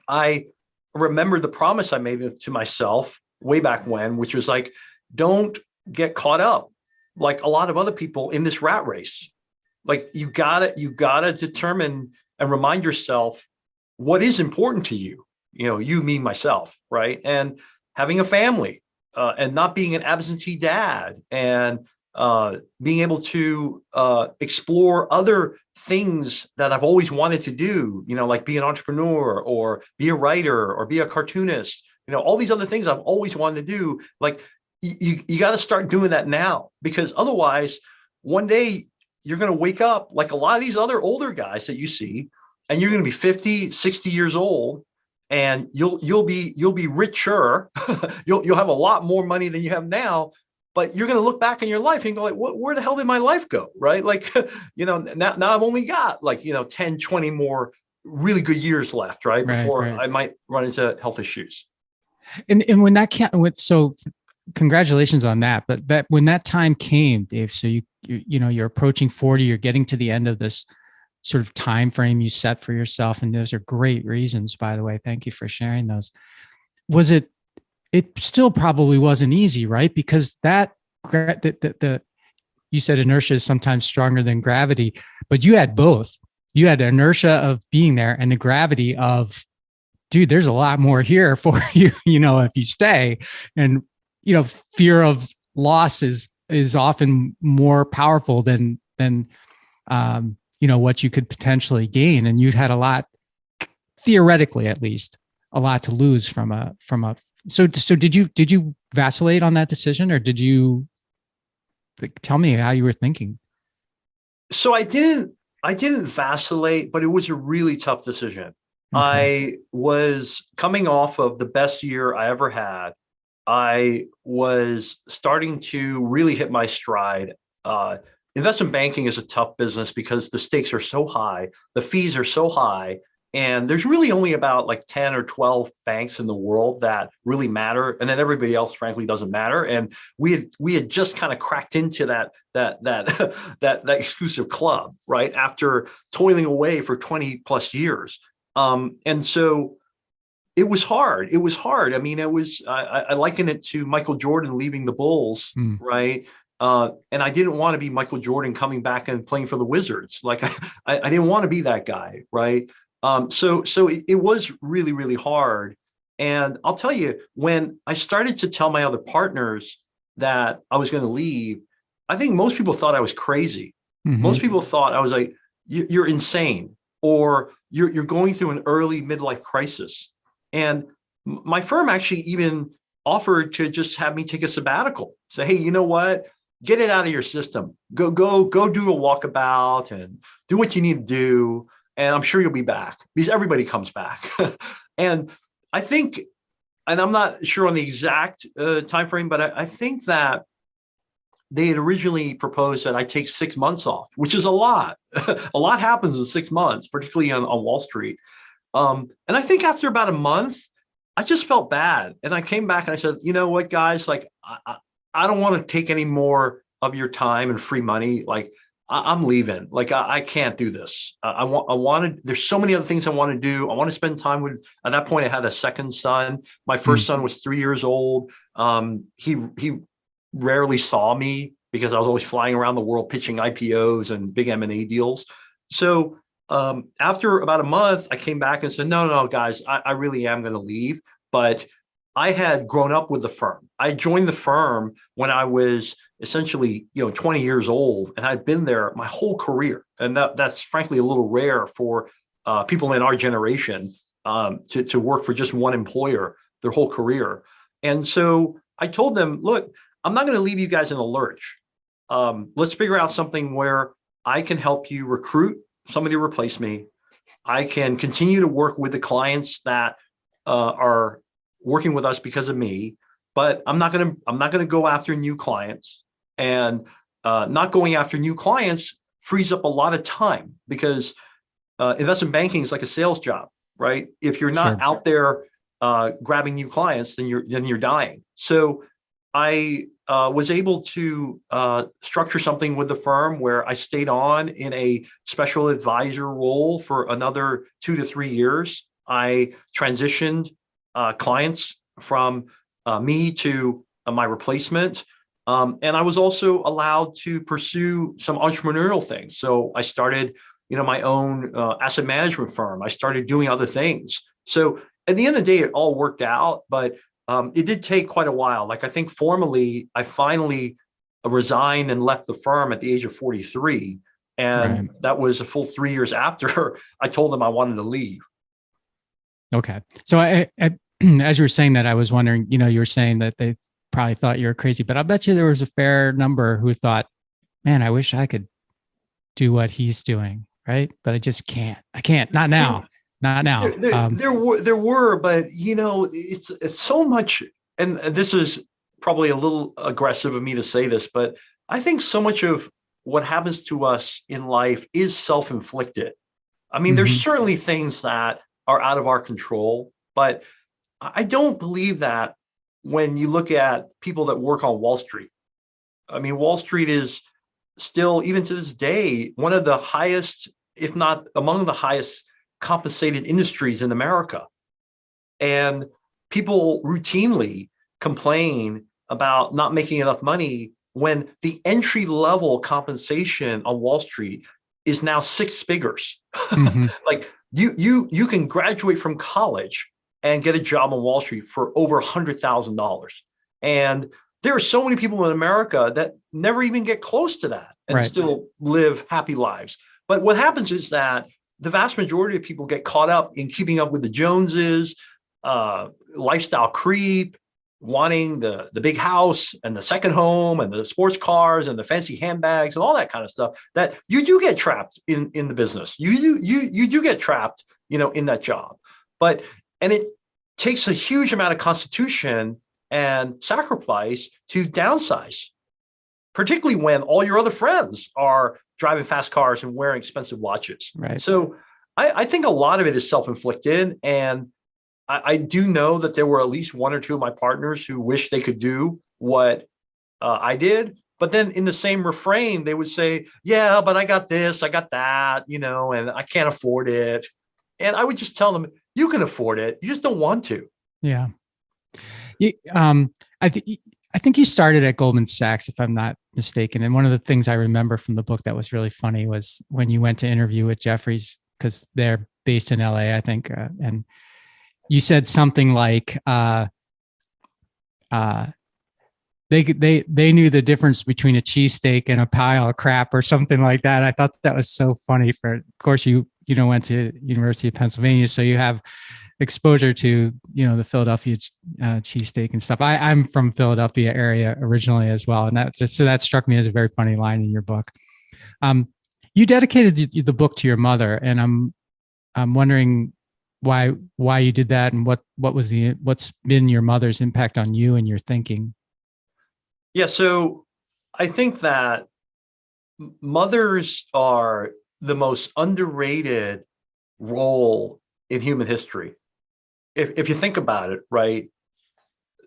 I remembered the promise I made to myself way back when, which was like, don't get caught up like a lot of other people in this rat race. Like, you gotta determine and remind yourself what is important to you. You, me, myself, right? And having a family, and not being an absentee dad, and being able to explore other things that I've always wanted to do, like be an entrepreneur or be a writer or be a cartoonist, all these other things I've always wanted to do. Like, you got to start doing that now, because otherwise one day you're going to wake up like a lot of these other older guys that you see, and you're going to be 50, 60 years old, and you'll be richer. you'll have a lot more money than you have now, but you're going to look back in your life and go like, where the hell did my life go? Right? Like, now I've only got like, 10, 20 more really good years left, right? Before I might run into health issues. And when that so congratulations on that. But that when that time came, Dave, so you're approaching 40, you're getting to the end of this sort of time frame you set for yourself, and those are great reasons, by the way. Thank you for sharing those. Was it still probably wasn't easy, right? Because you said inertia is sometimes stronger than gravity, but you had both. You had the inertia of being there and the gravity of, dude, there's a lot more here for you, if you stay. And fear of loss is often more powerful than what you could potentially gain. And you've had a lot, theoretically at least, a lot to lose from a. So did you vacillate on that decision, or did you tell me how you were thinking? So I didn't vacillate, but it was a really tough decision. Okay. I was coming off of the best year I ever had. I was starting to really hit my stride. Investment banking is a tough business because the stakes are so high, the fees are so high, and there's really only about like 10 or 12 banks in the world that really matter, and then everybody else, frankly, doesn't matter. And we had just kind of cracked into that exclusive club, right, after toiling away for 20 plus years. And so it was hard. It was hard. I mean, I liken it to Michael Jordan leaving the Bulls, right? And I didn't want to be Michael Jordan coming back and playing for the Wizards. Like, I didn't want to be that guy, right? So it was really, really hard. And I'll tell you, when I started to tell my other partners that I was going to leave, I think most people thought I was crazy. Most people thought I was like, you're insane, or you're going through an early midlife crisis. And my firm actually even offered to just have me take a sabbatical. Say, hey, you know what? get it out of your system. Go do a walkabout and do what you need to do. And I'm sure you'll be back, because everybody comes back. And I think, and I'm not sure on the exact time frame, but I think that they had originally proposed that I take 6 months off, which is a lot. A lot happens in 6 months, particularly on Wall Street. And I think after about a month, I just felt bad. And I came back and I said, you know what, guys, like, I don't want to take any more of your time and free money. Like, I'm leaving. Like, I can't do this. I wanted, there's so many other things I want to do. I want to spend time with, at that point, I had a second son. My first son was 3 years old. He rarely saw me because I was always flying around the world pitching IPOs and big M&A deals. So after about a month, I came back and said, no, guys, I really am going to leave. But I had grown up with the firm. I joined the firm when I was essentially, 20 years old, and I'd been there my whole career. And that's frankly a little rare for people in our generation to work for just one employer their whole career. And so I told them, look, I'm not going to leave you guys in a lurch. Let's figure out something where I can help you recruit somebody to replace me. I can continue to work with the clients that are working with us because of me, but I'm not going to go after new clients. And not going after new clients frees up a lot of time, because investment banking is like a sales job, right? If you're not out there grabbing new clients, then you're dying. So I was able to structure something with the firm where I stayed on in a special advisor role for another 2 to 3 years. I transitioned clients from me to my replacement. And I was also allowed to pursue some entrepreneurial things. So I started, my own asset management firm. I started doing other things. So at the end of the day, it all worked out, but it did take quite a while. Like, I think formally, I finally resigned and left the firm at the age of 43. And that was a full 3 years after I told them I wanted to leave. Okay. So I as you were saying that, I was wondering, you were saying that they probably thought you were crazy, but I bet you there was a fair number who thought, man, I wish I could do what he's doing. Right. But I just can't. I can't. Not now. Not now. There were, but it's so much, and this is probably a little aggressive of me to say this, but I think so much of what happens to us in life is self-inflicted. I mean, there's certainly things that are out of our control, but I don't believe that when you look at people that work on Wall Street. I mean, Wall Street is still, even to this day, one of the highest, if not among the highest, compensated industries in America. And people routinely complain about not making enough money when the entry level compensation on Wall Street is now 6 figures. Like, you can graduate from college and get a job on Wall Street for over $100,000. And there are so many people in America that never even get close to that and still live happy lives. But what happens is that the vast majority of people get caught up in keeping up with the Joneses, lifestyle creep, wanting the big house and the second home and the sports cars and the fancy handbags and all that kind of stuff, that you do get trapped in the business. You do get trapped, in that job. And it takes a huge amount of constitution and sacrifice to downsize, particularly when all your other friends are driving fast cars and wearing expensive watches. Right. So I think a lot of it is self-inflicted. And I do know that there were at least 1 or 2 of my partners who wish they could do what I did. But then in the same refrain, they would say, yeah, but I got this, I got that, and I can't afford it. And I would just tell them, you can afford it. You just don't want to. Yeah. I think you started at Goldman Sachs, if I'm not mistaken. And one of the things I remember from the book that was really funny was when you went to interview with Jefferies, because they're based in LA, I think. And you said something like, they knew the difference between a cheesesteak and a pile of crap or something like that. I thought that was so funny. Of course, you went to University of Pennsylvania, so you have exposure to, the Philadelphia cheesesteak and stuff. I'm from Philadelphia area originally as well. And that struck me as a very funny line in your book. You dedicated the book to your mother, and I'm wondering why you did that, and what's been your mother's impact on you and your thinking. Yeah. So I think that mothers are the most underrated role in human history. If you think about it, right,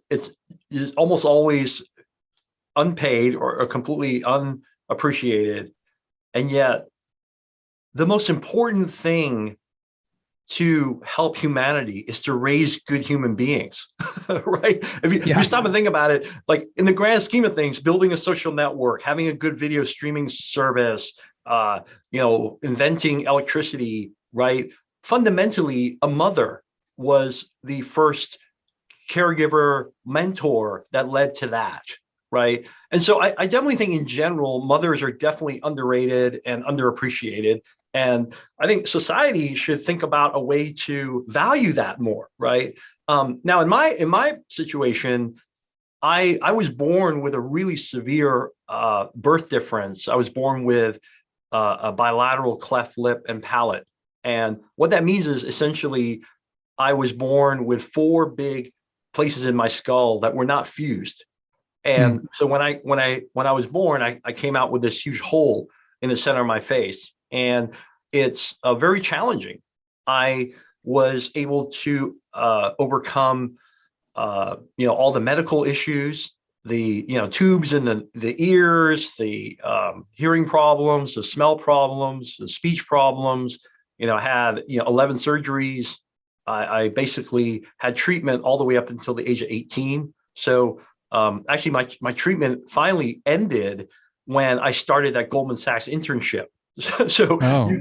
it's almost always unpaid or completely unappreciated. And yet the most important thing to help humanity is to raise good human beings, right? If you stop and think about it, like in the grand scheme of things, building a social network, having a good video streaming service, inventing electricity, right? Fundamentally, a mother was the first caregiver mentor that led to that, right? And so I definitely think in general, mothers are definitely underrated and underappreciated. And I think society should think about a way to value that more, right? Now, in my situation, I was born with a really severe birth difference. I was born with a bilateral cleft lip and palate. And what that means is essentially I was born with 4 big places in my skull that were not fused. And so when I was born, I came out with this huge hole in the center of my face. And it's very challenging. I was able to overcome, all the medical issues, the, tubes in the ears, the hearing problems, the smell problems, the speech problems. I had, 11 surgeries. I basically had treatment all the way up until the age of 18. So actually, my treatment finally ended when I started that Goldman Sachs internship. So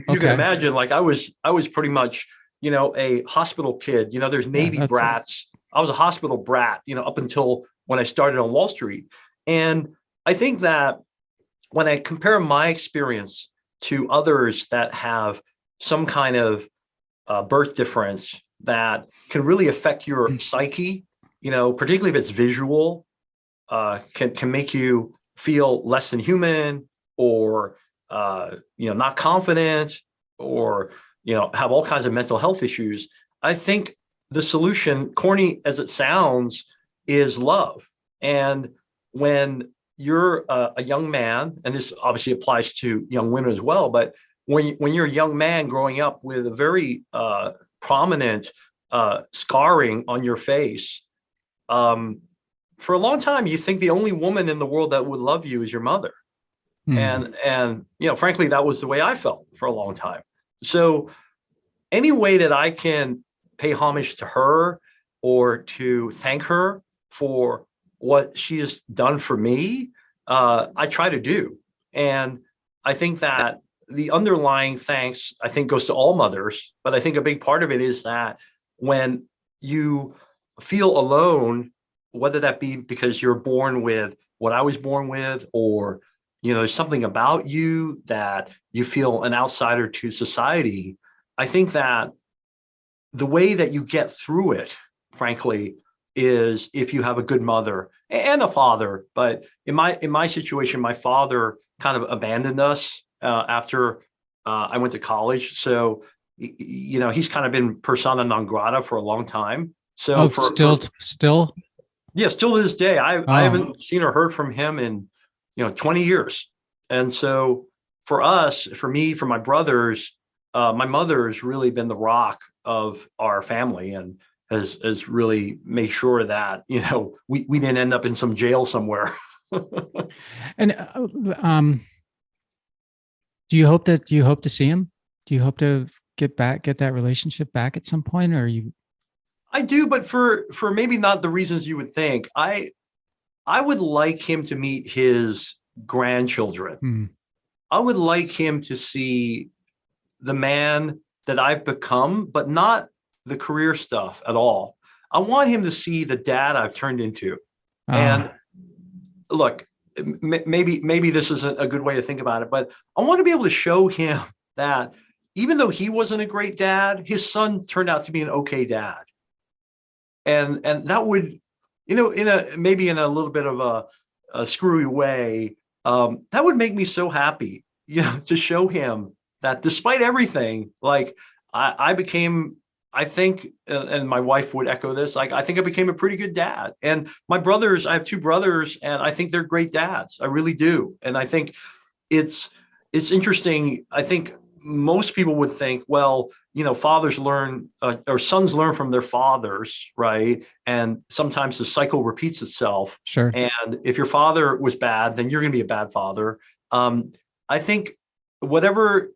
you can imagine, like I was pretty much, a hospital kid. There's Navy brats. I was a hospital brat, up until when I started on Wall Street. And I think that when I compare my experience to others that have some kind of birth difference that can really affect your psyche, particularly if it's visual, can make you feel less than human, or not confident, or have all kinds of mental health issues. I think the solution, corny as it sounds, is love. And when you're a young man, and this obviously applies to young women as well, but when you're a young man growing up with a very prominent scarring on your face, for a long time, you think the only woman in the world that would love you is your mother. And frankly, that was the way I felt for a long time. So any way that I can pay homage to her or to thank her for what she has done for me, I try to do. And I think that the underlying thanks, I think, goes to all mothers. But I think a big part of it is that when you feel alone, whether that be because you're born with what I was born with, or there's something about you that you feel an outsider to society, I think that the way that you get through it, frankly, is if you have a good mother and a father. But in my situation, my father kind of abandoned us after I went to college. So, he's kind of been persona non grata for a long time. So still? Yeah, still to this day, I haven't seen or heard from him in 20 years. And so for us, for me, for my brothers, my mother has really been the rock of our family, and has really made sure that we didn't end up in some jail somewhere. And do you hope to see him? Do you hope to get that relationship back at some point, or are you? I do, but for maybe not the reasons you would think. I would like him to meet his grandchildren. I would like him to see the man that I've become, but not the career stuff at all. I want him to see the dad I've turned into. And look, maybe this isn't a good way to think about it, but I want to be able to show him that even though he wasn't a great dad, his son turned out to be an okay dad. And that would, maybe in a little bit of a screwy way, that would make me so happy, to show him that despite everything, like I became, I think, and my wife would echo this, like I think I became a pretty good dad. And my brothers, I have two brothers, and I think they're great dads. I really do. And I think it's interesting. I think most people would think, well, fathers learn or sons learn from their fathers, right? And sometimes the cycle repeats itself. Sure. And if your father was bad, then you're going to be a bad father. I think whatever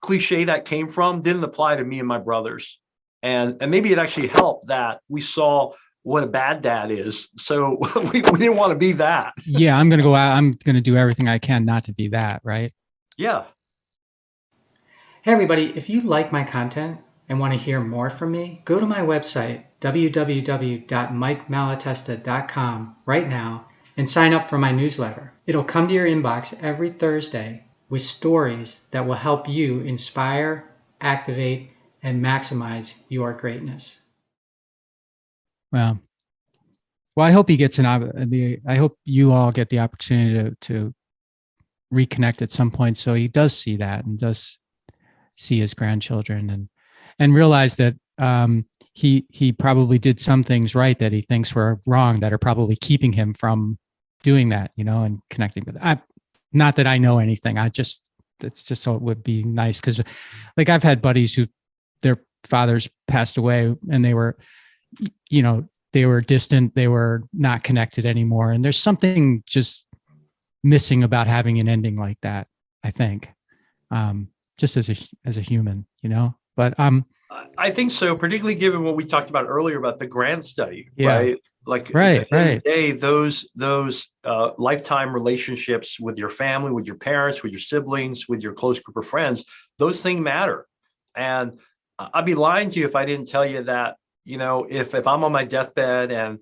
cliche that came from didn't apply to me and my brothers. And maybe it actually helped that we saw what a bad dad is. So we didn't want to be that. Yeah, I'm going to go out. I'm going to do everything I can not to be that, right? Yeah. Hey everybody, if you like my content and want to hear more from me, go to my website, www.𝘼𝙘𝙘𝙬𝙗.com right now and sign up for my newsletter. It'll come to your inbox every Thursday with stories that will help you inspire, activate, and maximize your greatness. Well, I hope he gets I hope you all get the opportunity to reconnect at some point, so he does see that and does see his grandchildren and realize that he probably did some things right that he thinks were wrong that are probably keeping him from doing that, and connecting with it. Not that I know anything. It's just so it would be nice, because like I've had buddies who their fathers passed away and they were distant, they were not connected anymore. And there's something just missing about having an ending like that, I think, just as a human, but I think so, particularly given what we talked about earlier about the grant study, yeah. right? Like right. At the end of the day, those lifetime relationships with your family, with your parents, with your siblings, with your close group of friends, those things matter. And I'd be lying to you if I didn't tell you that, if I'm on my deathbed and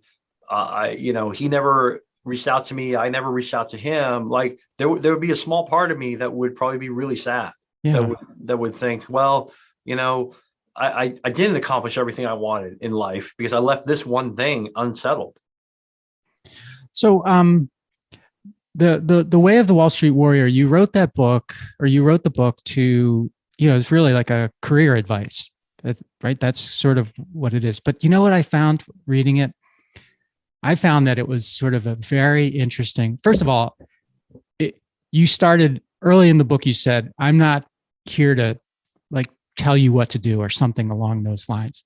he never reached out to me, I never reached out to him, like there would be a small part of me that would probably be really sad. Yeah. That would think, well, I didn't accomplish everything I wanted in life because I left this one thing unsettled. So the Way of the Wall Street Warrior, you wrote that book, or you wrote the book to, it's really like a career advice, right? That's sort of what it is. But you know what I found reading it? I found that it was sort of a very interesting, first of all, you started early in the book, you said, I'm not here to like tell you what to do or something along those lines.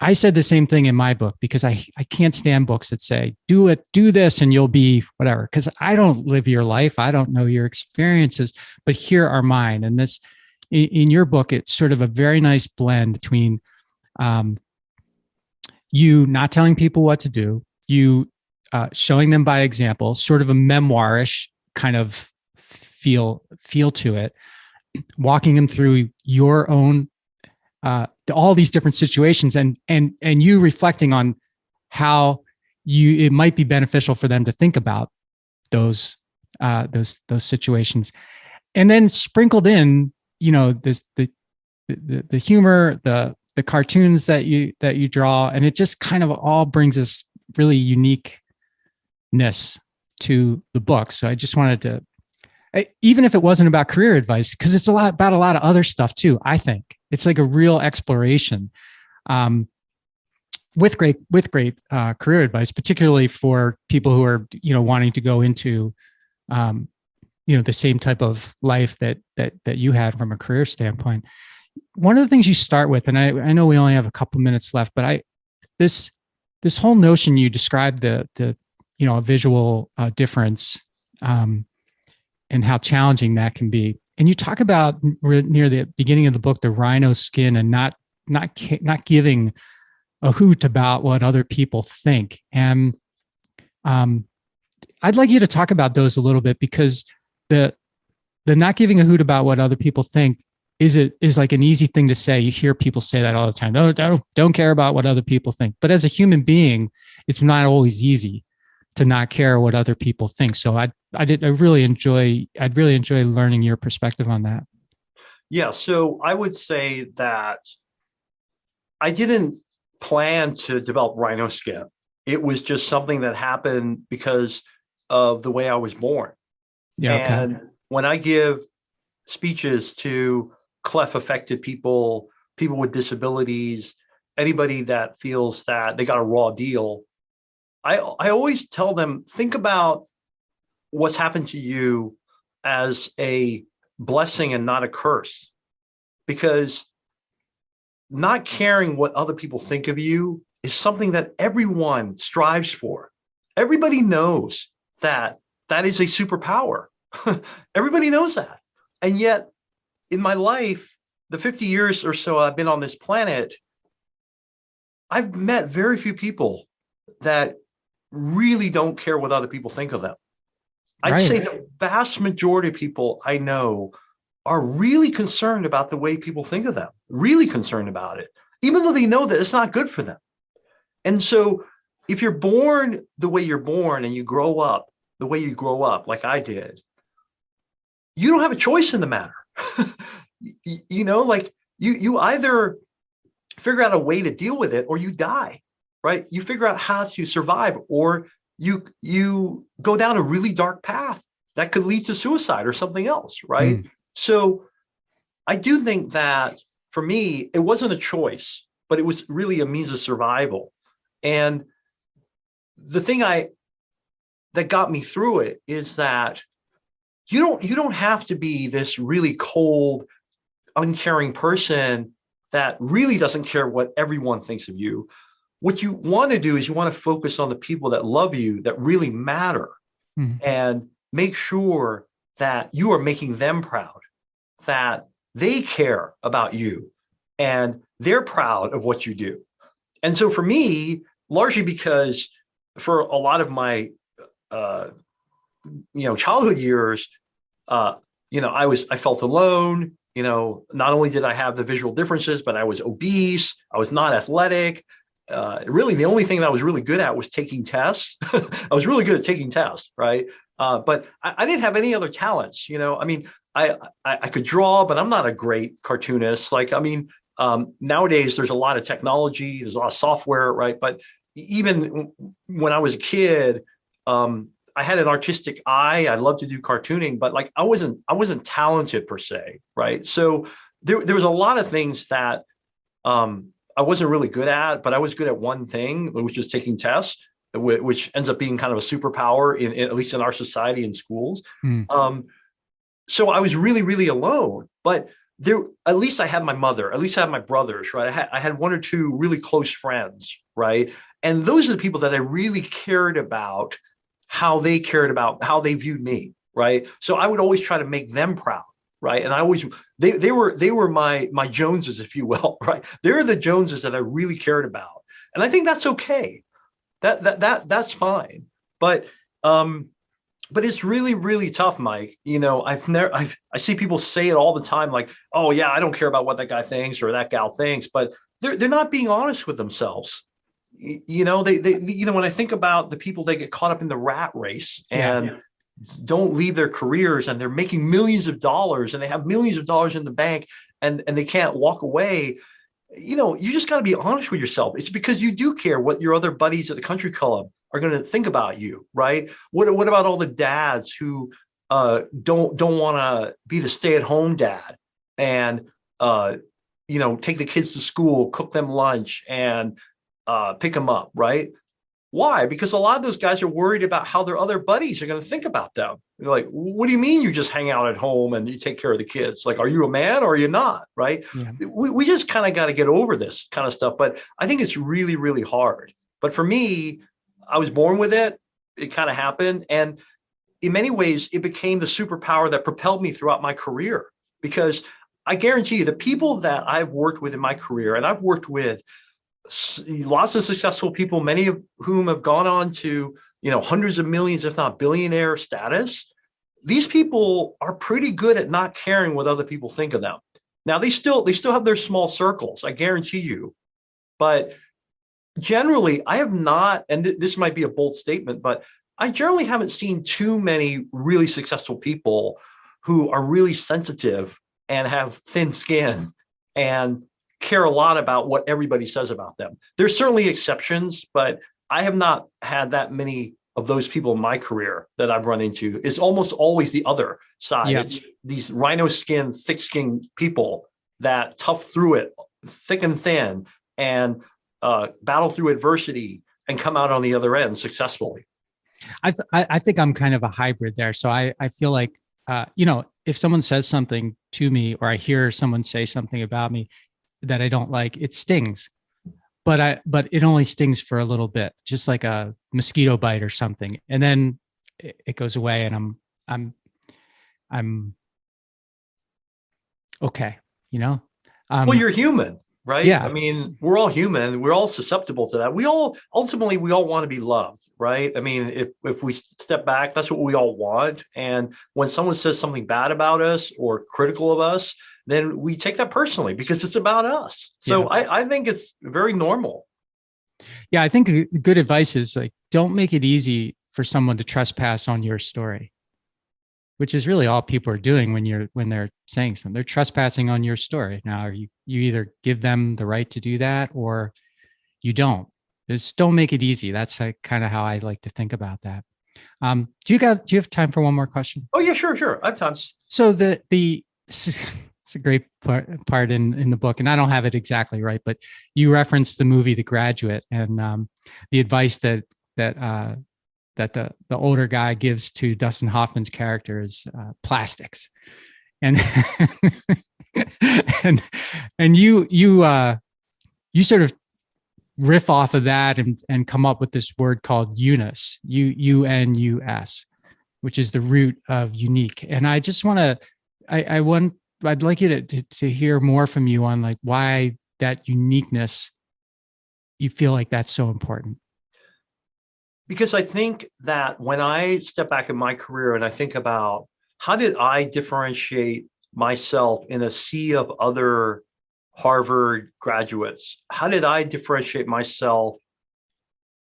I said the same thing in my book because I can't stand books that say, do this and you'll be whatever. Because I don't live your life. I don't know your experiences, but here are mine. And this, in your book, it's sort of a very nice blend between you not telling people what to do, you showing them by example, sort of a memoirish kind of feel to it, walking them through your own all these different situations, and you reflecting on how it might be beneficial for them to think about those situations, and then sprinkled in, this the humor, the cartoons that you draw, and it just kind of all brings this really uniqueness to the book. So I just wanted to, even if it wasn't about career advice, because it's about a lot of other stuff too. I think it's like a real exploration with great career advice, particularly for people who are, wanting to go into, the same type of life that you had from a career standpoint. One of the things you start with, and I know we only have a couple minutes left, but this whole notion you described the a visual difference, and how challenging that can be. And you talk about near the beginning of the book, the rhino skin, and not giving a hoot about what other people think. And I'd like you to talk about those a little bit, because the not giving a hoot about what other people think is like an easy thing to say. You hear people say that all the time. No, don't care about what other people think. But as a human being, it's not always easy to not care what other people think. So I'd really enjoy learning your perspective on that. Yeah, so I would say that I didn't plan to develop rhino skin. It was just something that happened because of the way I was born. Yeah. Okay. And when I give speeches to cleft affected people, people with disabilities, anybody that feels that they got a raw deal, I always tell them, think about what's happened to you as a blessing and not a curse. Because not caring what other people think of you is something that everyone strives for. Everybody knows that that is a superpower. Everybody knows that. And yet, in my life, the 50 years or so I've been on this planet, I've met very few people that really don't care what other people think of them. I'd Right. say the vast majority of people I know are really concerned about the way people think of them, really concerned about it, even though they know that it's not good for them. And so if you're born the way you're born and you grow up the way you grow up, like I did, you don't have a choice in the matter. You know, like you either figure out a way to deal with it or you die, right? You figure out how to survive, or you go down a really dark path that could lead to suicide or something else, right? So I do think that for me, it wasn't a choice, but it was really a means of survival. And the thing that got me through it is that you don't have to be this really cold, uncaring person that really doesn't care what everyone thinks of you. What you want to do is you want to focus on the people that love you, that really matter, and make sure that you are making them proud, that they care about you and they're proud of what you do. And so for me, largely because for a lot of my childhood years, I felt alone. Not only did I have the visual differences, but I was obese. I was not athletic. Really, the only thing that I was really good at was taking tests. I was really good at taking tests, right? But I didn't have any other talents. I could draw, but I'm not a great cartoonist. Nowadays there's a lot of technology, there's a lot of software, right? But even when I was a kid, I had an artistic eye. I loved to do cartooning, but I wasn't talented per se, right? So there was a lot of things that I wasn't really good at, but I was good at one thing, which was taking tests, which ends up being kind of a superpower at least in our society in schools. So I was really, really alone, but at least I had my mother, at least I had my brothers, right? I had one or two really close friends, right? And those are the people that I really cared about, how they viewed me, right? So I would always try to make them proud, right? And they were my Joneses, if you will, right? They're the Joneses that I really cared about. And I think that's okay. That's fine. But it's really, really tough, Mike. I see people say it all the time, like, oh yeah, I don't care about what that guy thinks or that gal thinks, but they're not being honest with themselves. When I think about the people that get caught up in the rat race and don't leave their careers, and they're making millions of dollars and they have millions of dollars in the bank and they can't walk away. You just got to be honest with yourself. It's because you do care what your other buddies at the country club are going to think about you, right? What about all the dads who don't want to be the stay-at-home dad and take the kids to school, cook them lunch, and pick them up, right? Why? Because a lot of those guys are worried about how their other buddies are going to think about them. They're like, what do you mean you just hang out at home and you take care of the kids? Like, are you a man or are you not? Right? Yeah. We just kind of got to get over this kind of stuff. But I think it's really, really hard. But for me, I was born with it. It kind of happened. And in many ways, it became the superpower that propelled me throughout my career. Because I guarantee you, the people that I've worked with in my career, and I've worked with lots of successful people, many of whom have gone on to, hundreds of millions, if not billionaire status. These people are pretty good at not caring what other people think of them. Now, they still have their small circles, I guarantee you. But generally, I have not, and this might be a bold statement, but I generally haven't seen too many really successful people who are really sensitive and have thin skin and care a lot about what everybody says about them. There's certainly exceptions, but I have not had that many of those people in my career that I've run into. It's almost always the other side. Yeah. It's these rhino skin, thick skinned people that tough through it, thick and thin, and battle through adversity and come out on the other end successfully. I think I'm kind of a hybrid there. So I feel like, if someone says something to me, or I hear someone say something about me that I don't like, it stings. But it only stings for a little bit, just like a mosquito bite or something, and then it goes away, and I'm okay. Well, you're human, right? Yeah. I mean, we're all human. We're all susceptible to that. We all want to be loved, right? I mean, if we step back, that's what we all want. And when someone says something bad about us or critical of us, then we take that personally because it's about us. So yeah. I think it's very normal. Yeah, I think good advice is like, don't make it easy for someone to trespass on your story, which is really all people are doing when they're saying something. They're trespassing on your story. Now, you either give them the right to do that or you don't. Just don't make it easy. That's kind of how I like to think about that. Do you have time for one more question? Oh yeah, sure. I have time. So it's a great part in the book, and I don't have it exactly right, but you referenced the movie The Graduate, and the advice that the older guy gives to Dustin Hoffman's character is plastics, and and you sort of riff off of that and come up with this word called UNUS, UNUS, which is the root of unique. And I just I'd like you to hear more from you on like why that uniqueness, you feel like that's so important. Because I think that when I step back in my career and I think about how did I differentiate myself in a sea of other Harvard graduates, how did I differentiate myself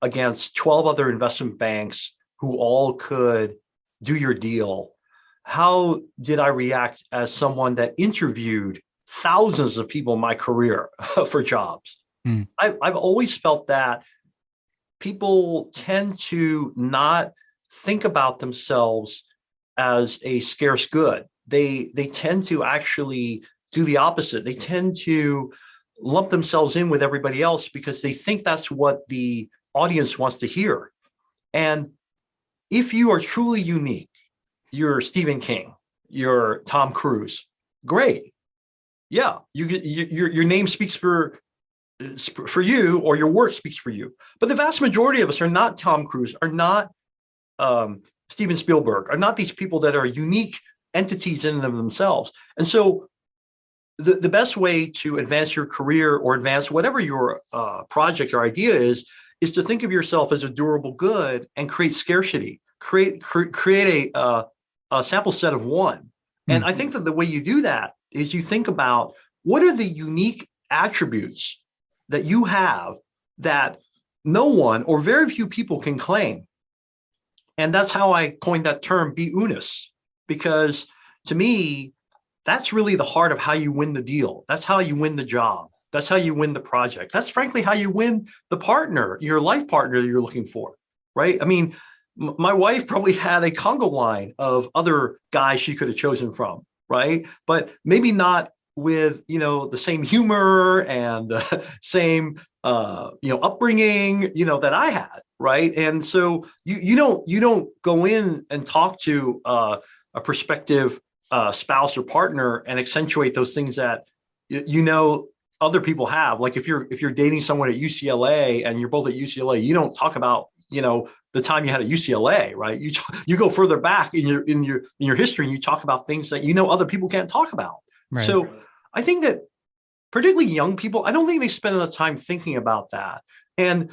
against 12 other investment banks who all could do your deal? How did I react as someone that interviewed thousands of people in my career for jobs? I've always felt that people tend to not think about themselves as a scarce good. They tend to actually do the opposite. They tend to lump themselves in with everybody else because they think that's what the audience wants to hear. And if you are truly unique, you're Stephen King, you're Tom Cruise, great. Yeah, your name speaks for you, or your work speaks for you. But the vast majority of us are not Tom Cruise, are not Steven Spielberg, are not these people that are unique entities in themselves. And so the best way to advance your career or advance whatever your project or idea is to think of yourself as a durable good and create scarcity, create a sample set of one. And I think that the way you do that is you think about what are the unique attributes that you have that no one or very few people can claim. And that's how I coined that term, be UNUS, because to me, that's really the heart of how you win the deal. That's how you win the job. That's how you win the project. That's frankly how you win the partner, your life partner that you're looking for, right? I mean, my wife probably had a Congo line of other guys she could have chosen from, right? But maybe not with, the same humor and the same, upbringing, that I had, right? And so you don't go in and talk to a prospective spouse or partner and accentuate those things that other people have. Like if you're dating someone at UCLA and you're both at UCLA, you don't talk about the time you had at UCLA, right? You go further back in your history and you talk about things that other people can't talk about. Right. So I think that particularly young people, I don't think they spend enough time thinking about that. And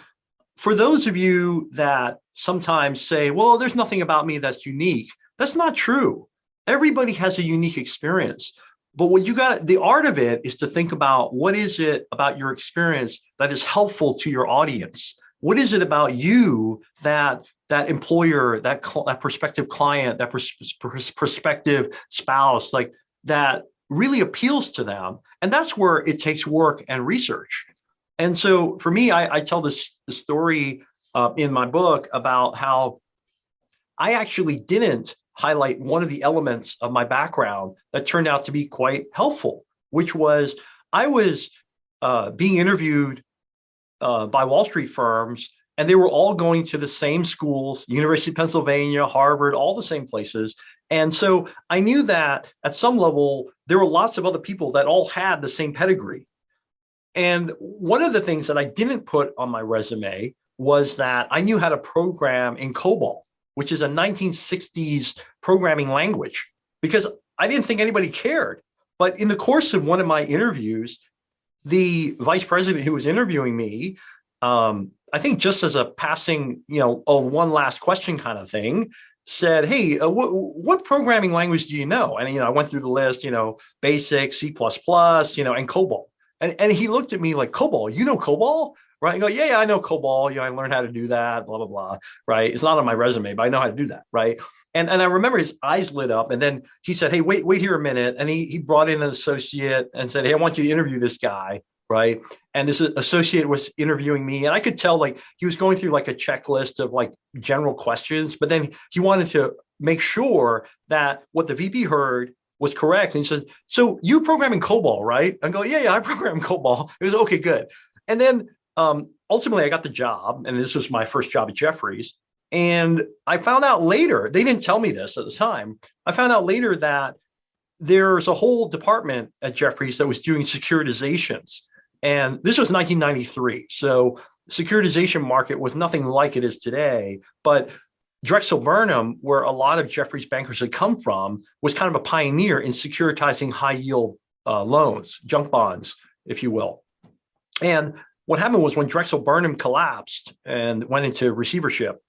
for those of you that sometimes say, well, there's nothing about me that's unique, that's not true. Everybody has a unique experience. But what the art of it is to think about what is it about your experience that is helpful to your audience? What is it about you that employer, that prospective client, that prospective spouse, like that really appeals to them. And that's where it takes work and research. And so for me, I tell this story in my book about how I actually didn't highlight one of the elements of my background that turned out to be quite helpful, which was I was being interviewed by Wall Street firms, and they were all going to the same schools, University of Pennsylvania, Harvard, all the same places. And so I knew that at some level, there were lots of other people that all had the same pedigree. And one of the things that I didn't put on my resume was that I knew how to program in COBOL, which is a 1960s programming language, because I didn't think anybody cared. But in the course of one of my interviews, the vice president who was interviewing me, I think just as a passing, one last question kind of thing, said, hey, what programming language do you know? And, I went through the list, BASIC, C++, and COBOL. And he looked at me like, COBOL, you know COBOL? Right? I go, yeah, I know COBOL. I learned how to do that, blah, blah, blah. Right? It's not on my resume, but I know how to do that. Right? And I remember his eyes lit up, and then he said, hey, wait here a minute. And he brought in an associate and said, hey, I want you to interview this guy. Right. And this associate was interviewing me, and I could tell he was going through a checklist of general questions, but then he wanted to make sure that what the VP heard was correct. And he said, so you program in COBOL, right? I go, yeah, I program in COBOL. It was okay, good. And then ultimately I got the job, and this was my first job at Jefferies. And I found out later, they didn't tell me this at the time. I found out later that there's a whole department at Jefferies that was doing securitizations. And this was 1993. So securitization market was nothing like it is today. But Drexel Burnham, where a lot of Jefferies bankers had come from, was kind of a pioneer in securitizing high yield loans, junk bonds, if you will. And what happened was when Drexel Burnham collapsed and went into receivership,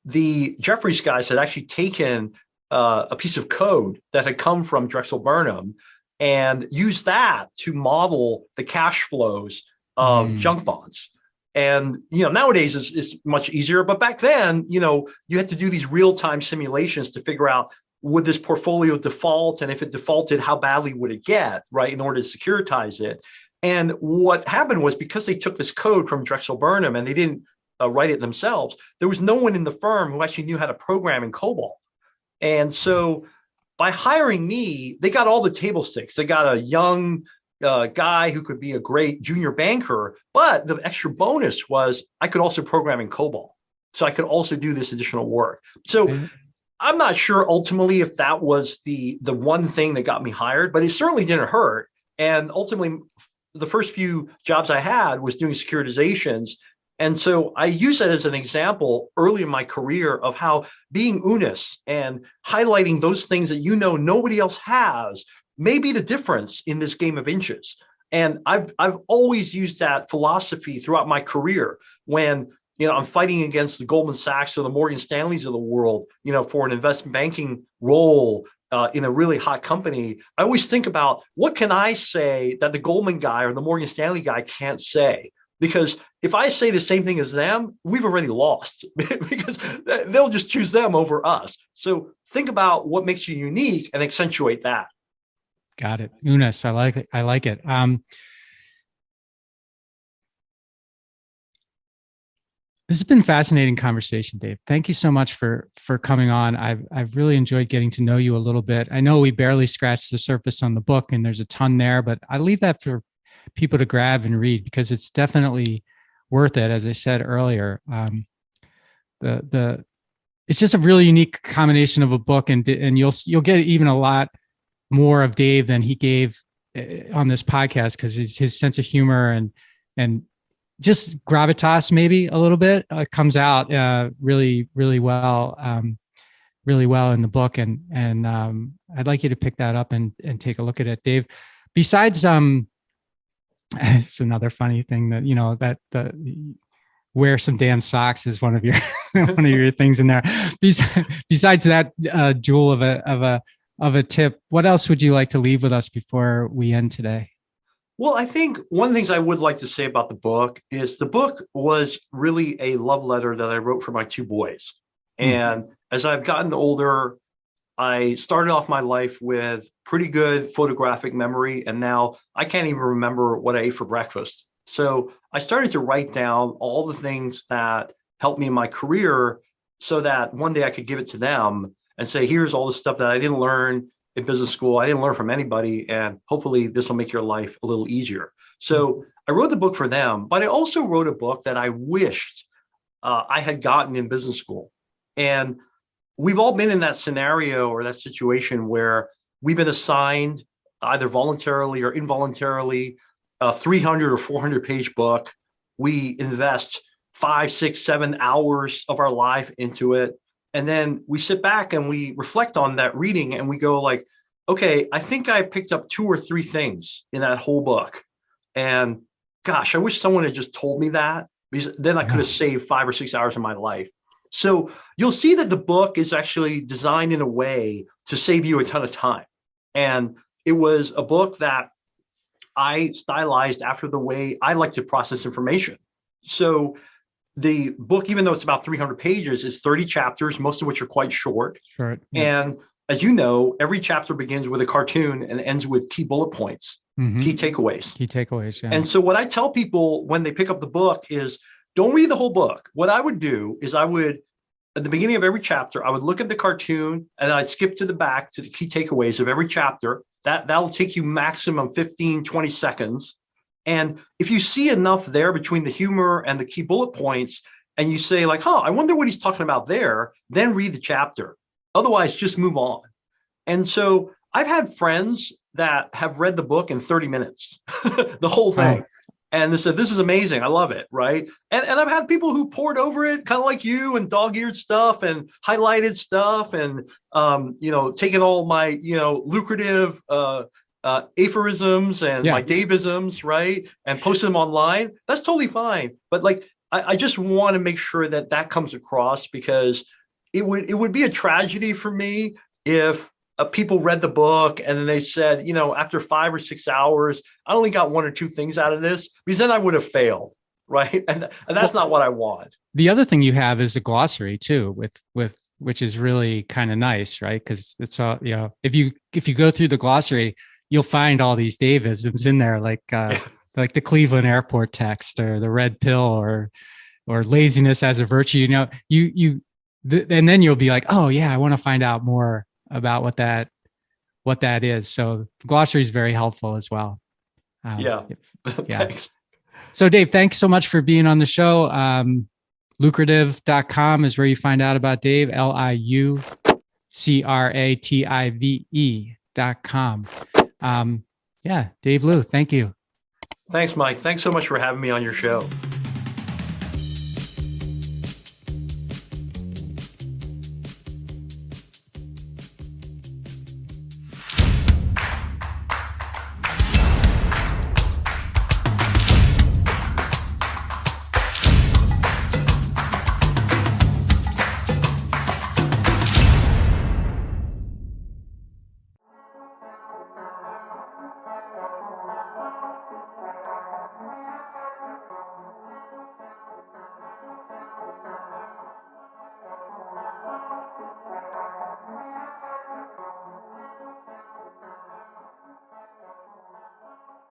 the Jefferies guys had actually taken a piece of code that had come from Drexel Burnham and use that to model the cash flows of junk bonds. And, nowadays it's much easier, but back then, you had to do these real-time simulations to figure out, would this portfolio default? And if it defaulted, how badly would it get, right, in order to securitize it? And what happened was, because they took this code from Drexel Burnham and they didn't write it themselves, there was no one in the firm who actually knew how to program in COBOL. And so by hiring me, they got all the table stakes. They got a young guy who could be a great junior banker, but the extra bonus was I could also program in COBOL. So I could also do this additional work. So I'm not sure ultimately if that was the one thing that got me hired, but it certainly didn't hurt. And ultimately, the first few jobs I had was doing securitizations. And so I use that as an example early in my career of how being honest and highlighting those things that nobody else has may be the difference in this game of inches. And I've always used that philosophy throughout my career when I'm fighting against the Goldman Sachs or the Morgan Stanleys of the world, for an investment banking role in a really hot company. I always think about, what can I say that the Goldman guy or the Morgan Stanley guy can't say? Because if I say the same thing as them, we've already lost because they'll just choose them over us. So think about what makes you unique and accentuate that. Got it. Eunice, I like it. I like it. This has been a fascinating conversation, Dave. Thank you so much for coming on. I've really enjoyed getting to know you a little bit. I know we barely scratched the surface on the book, and there's a ton there, but I leave that for people to grab and read because it's definitely worth it. As I said earlier, it's just a really unique combination of a book, and you'll get even a lot more of Dave than he gave on this podcast, because his sense of humor and just gravitas maybe a little bit comes out really well in the book, and I'd like you to pick that up and take a look at it, Dave. Besides it's another funny thing that wear some damn socks is one of your one of your things in there. Besides that jewel of a tip, what else would you like to leave with us before we end today? Well, I think one of the things I would like to say about the book is the book was really a love letter that I wrote for my two boys. And as I've gotten older, I started off my life with pretty good photographic memory, and now I can't even remember what I ate for breakfast. So I started to write down all the things that helped me in my career so that one day I could give it to them and say, here's all the stuff that I didn't learn in business school. I didn't learn from anybody, and hopefully this will make your life a little easier. So I wrote the book for them, but I also wrote a book that I wished I had gotten in business school. And we've all been in that scenario or that situation where we've been assigned either voluntarily or involuntarily a 300 or 400 page book. We invest 5, 6, 7 hours of our life into it. And then we sit back and we reflect on that reading and we go like, okay, I think I picked up 2 or 3 things in that whole book. And gosh, I wish someone had just told me that, because then I could have saved 5 or 6 hours of my life. So you'll see that the book is actually designed in a way to save you a ton of time. And it was a book that I stylized after the way I like to process information. So the book, even though it's about 300 pages, is 30 chapters, most of which are quite short. Sure. Yeah. And as you know, every chapter begins with a cartoon and ends with key bullet points, key takeaways. Key takeaways, yeah. And so what I tell people when they pick up the book is, don't read the whole book. What I would do is at the beginning of every chapter, I would look at the cartoon and I'd skip to the back to the key takeaways of every chapter. That'll take you maximum 15, 20 seconds. And if you see enough there between the humor and the key bullet points, and you say like, I wonder what he's talking about there, then read the chapter. Otherwise, just move on. And so I've had friends that have read the book in 30 minutes, the whole thing. Right. And they said, this is amazing. I love it. Right. And I've had people who poured over it kind of like you and dog-eared stuff and highlighted stuff and, taken all my, lucrative aphorisms and my 𝙍𝙚𝙬𝙧𝙚, right. And posted them online. That's totally fine. But like, I just want to make sure that comes across, because it would be a tragedy for me if people read the book and then they said, after 5 or 6 hours, I only got 1 or 2 things out of this, because then I would have failed. Right. And that's not what I want. The other thing you have is a glossary too, which is really kind of nice, right? Because it's all, if you go through the glossary, you'll find all these 𝙍𝙬𝙧𝙚s in there, like the Cleveland airport text or the red pill or laziness as a virtue. And then you'll be like, oh yeah, I want to find out more about what that is. So the glossary is very helpful as well. Thanks. So Dave, thanks so much for being on the show. Lucrative.com is where you find out about Dave, LIUCRATIVE.com. Dave Liu, thank you. Thanks, Mike. Thanks so much for having me on your show.